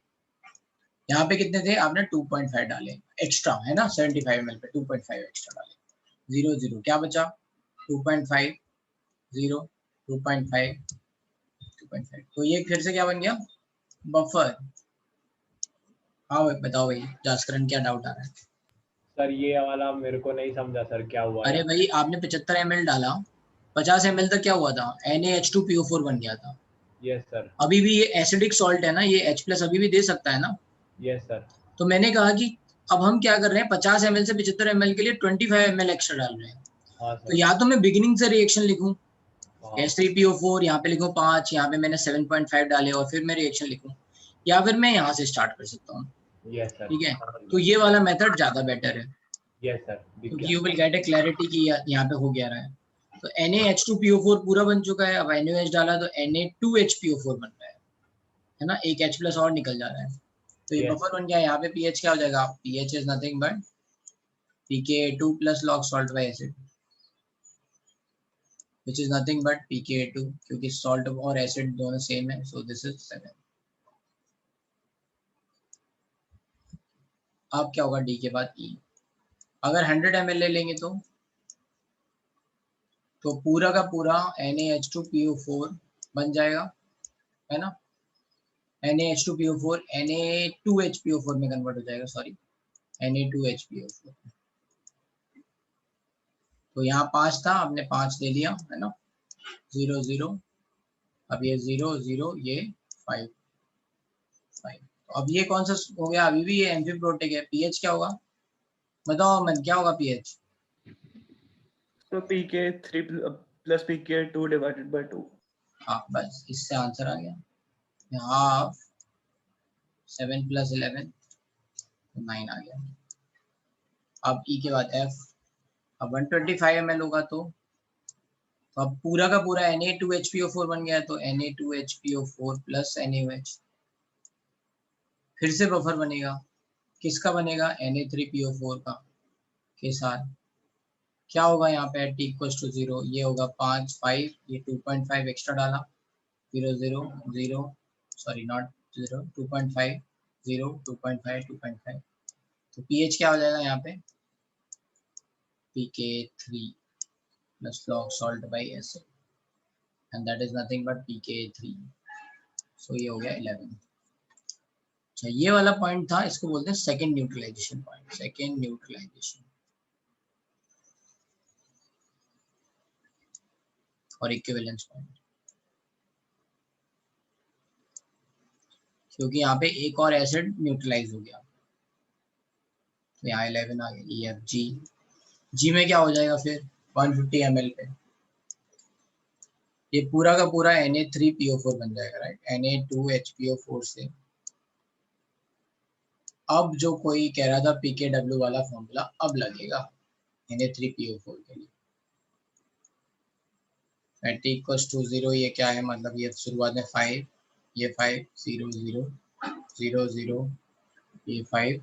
यहाँ पे कितने थे? आपने 2.5 डाले एक्स्ट्रा, है ना। 75 ml पे 2.5 एक्स्ट्रा डाले, 0 0 क्या बचा? 2.5 0 2.5 2.5। तो ये फिर से क्या बन गया? बफर। हाँ बताओ भाई जास्करण, क्या डाउट आ रहा है? सर ये वाला मेरे को नहीं समझा सर, क्या हुआ? अरे भाई आपने 75 ml डाला, 50 ml तक क्या हुआ था? NaH2PO4 बन गया था। Yes sir. अभी भी ये एसिडिक सॉल्ट है ना, ये H+ अभी भी दे सकता है ना। Yes sir. तो मैंने कहा कि अब हम क्या कर रहे हैं, 50 ml से 75 ml के लिए 25 ml एक्स्ट्रा डाल रहे हैं। हाँ तो या तो मैं बिगिनिंग से रिएक्शन लिखूं, हाँ। H3PO4 यहाँ पे लिखूं 5, यहाँ पे मैंने 7.5 डाले और फिर मैं रिएक्शन लिखूं, या फिर मैं यहाँ से स्टार्ट कर सकता हूँ। Yes sir. ठीक है, तो ये वाला मेथड ज्यादा बेटर है, यस सर, क्योंकि you will get A clarity कि यहाँ पे हो गया रहा है। तो NaH2PO4 पूरा बन चुका है, अब NaOH डाला तो Na2HPO4 बन रहा है ना, एक H+ और निकल जा रहा है, तो ये बफर बन गया। यहाँ पे pH क्या हो जाएगा? pH is nothing but pKa2 plus log salt by acid, which is nothing but pKa2, क्योंकि salt और acid दोनों सेम है, so this is 7। अब क्या होगा? D के बाद E। अगर 100 ml ले लेंगे तो पूरा का पूरा NaH2PO4 बन जाएगा, है ना। NaH2PO4 Na2HPO4 में कन्वर्ट हो जाएगा, सॉरी Na2HPO4। तो यहाँ 5 था, आपने 5 दे दिया, है ना। 0 0, अब ये 0 0, ये 5 5। तो अब ये कौन सा हो गया? अभी भी ये एम्फीप्रोटिक है। pH क्या होगा? बताओ मन, क्या होगा pH? तो pK3 plus pK2 divided by 2। हाँ बस इससे आंसर आ गया। हाफ 7 + 11 9 आ गया। अब E के बाद F। अब 125 ml होगा तो अब पूरा का पूरा Na2HPO4 बन गया, तो Na2HPO4 plus NaOH। फिर से बफर बनेगा, किसका बनेगा? Na3PO4 का के साथ। क्या होगा यहाँ पे? T = 0, ये होगा 5 5, ये 2.5 एक्स्ट्रा डाला, 0 0 0, सॉरी नॉट 0, 2.5 0 2.5 2.5। तो pH क्या हो जाएगा यहाँ पे? pK3 plus log salt by acid, and that is nothing but pK3, so ये हो गया 11। अच्छा ये वाला पॉइंट था, इसको बोलते हैं second neutralization point. Second neutralization और इक्विवेलेंस पॉइंट, क्योंकि यहाँ पे एक और एसिड न्यूट्रलाइज हो गया, तो यहाँ 11 आ गया। EFG। जी में क्या हो जाएगा फिर? 150 ml पे ये पूरा का पूरा Na3PO4 बन जाएगा, राइट। Na2HPO4 से अब जो कोई कह रहा था pKw वाला फॉर्मूला अब लगेगा Na3PO4 के लिए। T = 0, ये क्या है? मतलब ये शुरुआत में 5, ये 5 0 0 0 0, ये 5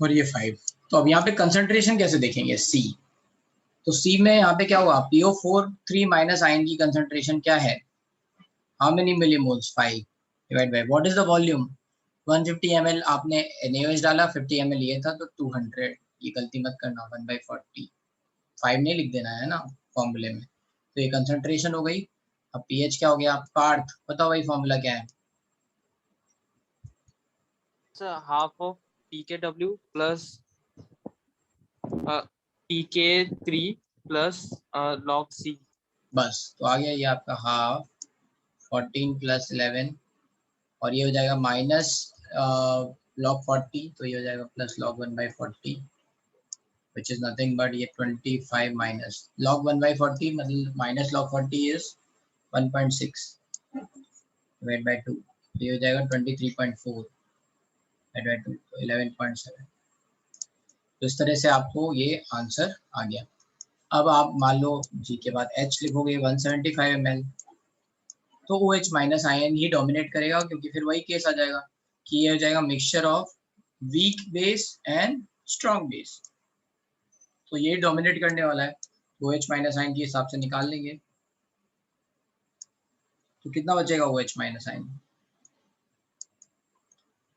और ये 5। तो अब यहाँ पे कंसंट्रेशन कैसे देखेंगे? C। तो C में यहाँ पे क्या हुआ? PO4 3 माइनस आयन की कंसंट्रेशन क्या है? How many millimoles? 5 divide by what is the volume? 150 ml आपने NaOH डाला, 50 ml ये था, तो 200 ये गलती मत करना, 1/40 5 नहीं लिख देना है ना फॉर्मूले में। तो ये कंसंट्रेशन हो गई। अब पीएच क्या हो गया पार्थ, बताओ भाई फॉर्मूला क्या है? Half of pKw plus pK3 plus log C। बस तो आ गया ये आपका हाफ 14 प्लस 11 और ये हो जाएगा माइनस log 40, तो ये हो जाएगा plus log 1/40 which is nothing but ये 25 माइनस log 1/40 मतलब minus log 40 is 1.6 divided by 2, तो ये हो जाएगा 23.4 divided by 2, तो 11.7। तो इस तरह से आपको ये आंसर आ गया। अब आप मान लो जी के बाद H लिखोगे 175 ml, तो OH माइनस आयन ही डोमिनेट करेगा, क्योंकि फिर वही केस आ जाएगा कि ये हो जाएगा mixture of weak base and strong base, तो ये डोमिनेट करने वाला है। OH माइनस आयन के हिसाब से निकाल लेंगे, तो कितना बचेगा OH minus ion?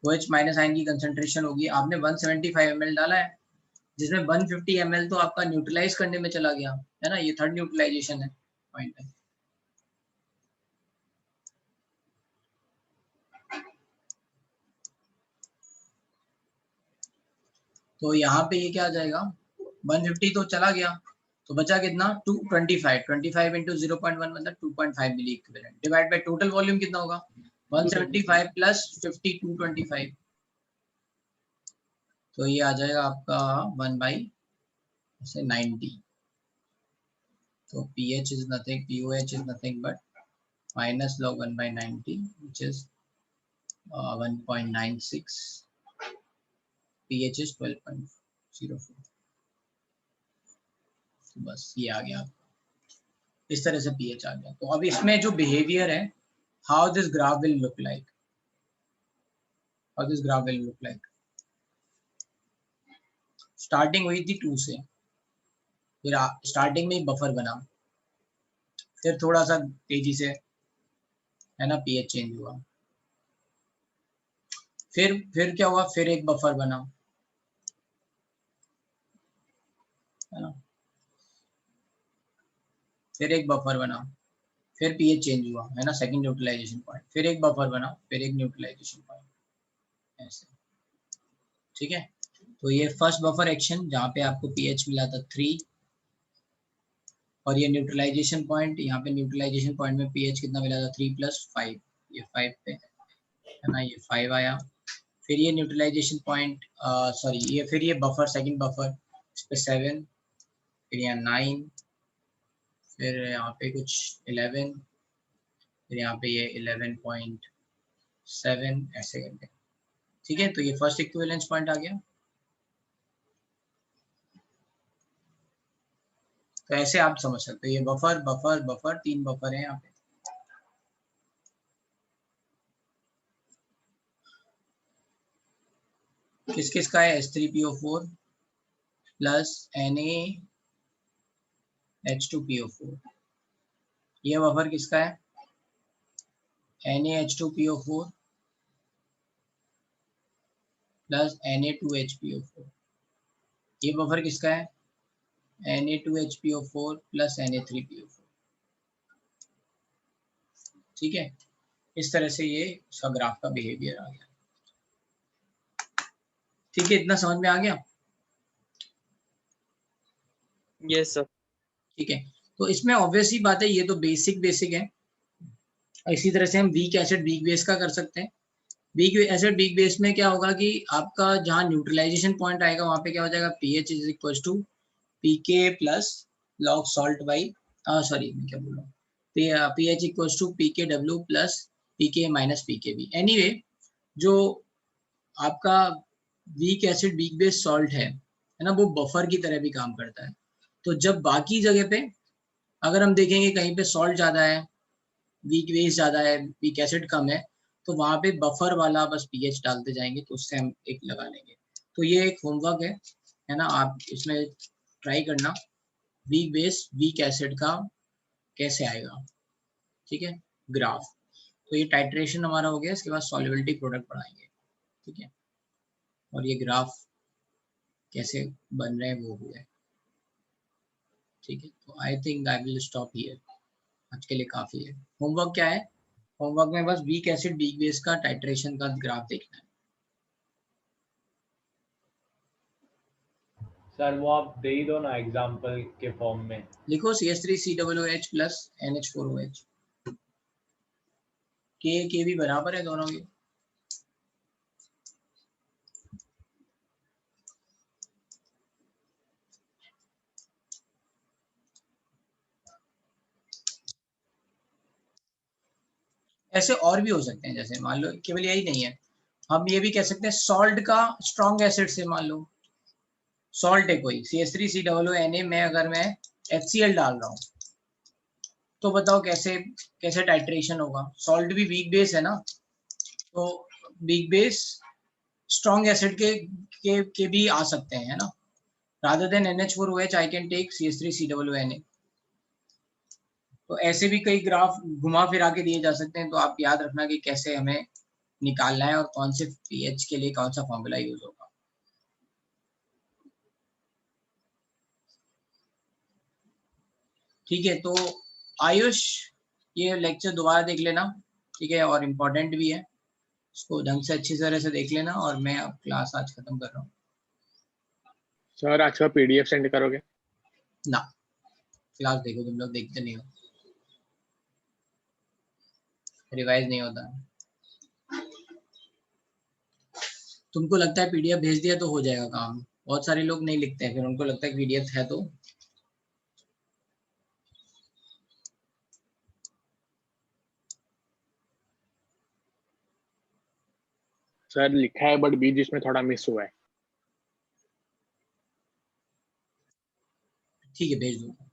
OH minus ion की कंसंट्रेशन होगी, आपने 175 ml डाला है जिसमें 150 ml तो आपका न्यूट्रलाइज करने में चला गया है ना, ये थर्ड न्यूट्रलाइजेशन है पॉइंट है। तो यहाँ पे ये क्या आ जाएगा 150 तो चला गया, तो बचा कितना 225, 25 इंटू 0.1 मतलब 2.5 milliequivalent divide by total volume कितना होगा 175 प्लस 50 225, तो ये आ जाएगा आपका 1/90। तो pH is nothing, POH is nothing but minus log 1/90 which is 1.96, pH is 12.04। तो बस ये आ गया, इस तरह से pH आ गया। तो अब इसमें जो बिहेवियर है, how this graph will look like, how this graph will look like. Starting हुई थी 2 से, फिर स्टार्टिंग में ही बफर बना, फिर थोड़ा सा तेजी से है ना pH चेंज हुआ, फिर क्या हुआ, फिर एक बफर बना है ना, फिर एक बफर बना, फिर pH चेंज हुआ है ना सेकंड न्यूट्रलाइजेशन पॉइंट, फिर एक बफर बना, फिर एक न्यूट्रलाइजेशन पॉइंट, ऐसे ठीक है। तो ये फर्स्ट बफर एक्शन जहाँ पे आपको pH मिला था 3 और ये न्यूट्रलाइजेशन पॉइंट, यहाँ पे न्यूट्रलाइजेशन पॉइंट में pH कितना मिला था 3 + 5, ये 5 पे है ना, ये 5 आया। फिर ये न्यूट्रलाइजेशन पॉइंट सॉरी ये फिर ये बफर सेकंड बफर इस पे 7, फिर यहाँ 9, फिर यहाँ पे कुछ 11, फिर यहाँ पे ये 11.7 ऐसे करके, ठीक है। तो ये फर्स्ट इक्विवेलेंस पॉइंट आ गया। तो ऐसे आप समझ सकते हो, ये बफर बफर बफर 3 बफर है यहाँ पे। किस किस का है H3PO4 प्लस NaH2PO4, ये बफर किसका है NaH2PO4 प्लस Na2HPO4, ये बफर किसका है Na2HPO4 प्लस Na3PO4, ठीक है। इस तरह से ये इसका ग्राफ का बिहेवियर आ गया, ठीक है। इतना समझ में आ गया? Yes sir. ठीक है, तो इसमें ऑब्वियसली बात है, ये तो बेसिक है। इसी तरह से हम वीक एसिड वीक बेस का कर सकते हैं। वीक एसिड वीक बेस में क्या होगा कि आपका जहाँ न्यूट्रलाइजेशन पॉइंट आएगा वहाँ पे क्या हो जाएगा pH is equal to pK plus log salt by sorry मैं क्या बोल रहा हूँ, pH equal to pKw plus pK minus pKb। Anyway जो आपका weak acid weak base salt है ना, वो बफर की तरह भी काम करता है। तो जब बाकी जगह पे अगर हम देखेंगे कहीं पे सॉल्ट ज़्यादा है, वीक बेस ज़्यादा है, वीक एसिड कम है, तो वहाँ पे बफर वाला बस pH डालते जाएंगे, तो उससे हम एक लगा लेंगे। तो ये एक होमवर्क है ना, आप इसमें ट्राई करना वीक बेस वीक एसिड का कैसे आएगा, ठीक है ग्राफ। तो ये टाइट्रेशन हमारा हो गया, इसके बाद सॉल्युबिलिटी प्रोडक्ट पढ़ाएंगे, ठीक है। और ये ग्राफ कैसे बन रहे हैं वो हुआ है। ठीक है, तो I think I will stop here, आज के लिए काफी है। होमवर्क क्या है? होमवर्क में बस वीक एसिड वीक बेस का टाइट्रेशन का ग्राफ देखना है। सर वो आप दे ही दो ना एग्जांपल के फॉर्म में। लिखो CH3COOH प्लस NH4OH, के भी बराबर है दोनों के। ऐसे और भी हो सकते हैं, जैसे मान लो केवल यही नहीं है, हम ये भी कह सकते हैं सॉल्ट का स्ट्रॉन्ग एसिड से, मान लो सॉल्ट है कोई CH3COONA में अगर मैं HCl डाल रहा हूँ तो बताओ कैसे कैसे टाइट्रेशन होगा। सॉल्ट भी वीक बेस है ना, तो वीक बेस स्ट्रॉन्ग एसिड के भी आ सकते हैं, है ना। rather than NH4OH I can take CH3COONA। तो ऐसे भी कई ग्राफ घुमा फिरा के दिए जा सकते हैं, तो आप याद रखना कि कैसे हमें निकालना है और कौन से पीएच के लिए कौन सा फॉर्मूला यूज होगा। ठीक है, तो आयुष ये लेक्चर दोबारा देख लेना, ठीक है, और इम्पोर्टेंट भी है, इसको ढंग से अच्छी तरह से देख लेना। और मैं अब क्लास आज खत्म कर रहा हूँ। सर आज का PDF सेंड करोगे? ना, क्लास देखो, तुम लोग देखते नहीं हो, रिवाइज नहीं होता। तुमको लगता है PDF भेज दिया तो हो जाएगा काम, बहुत सारे लोग नहीं लिखते हैं, फिर उनको लगता है PDF है तो। सर लिखा है बट बीच इसमें थोड़ा मिस हुआ है। ठीक है, भेज दूंगा।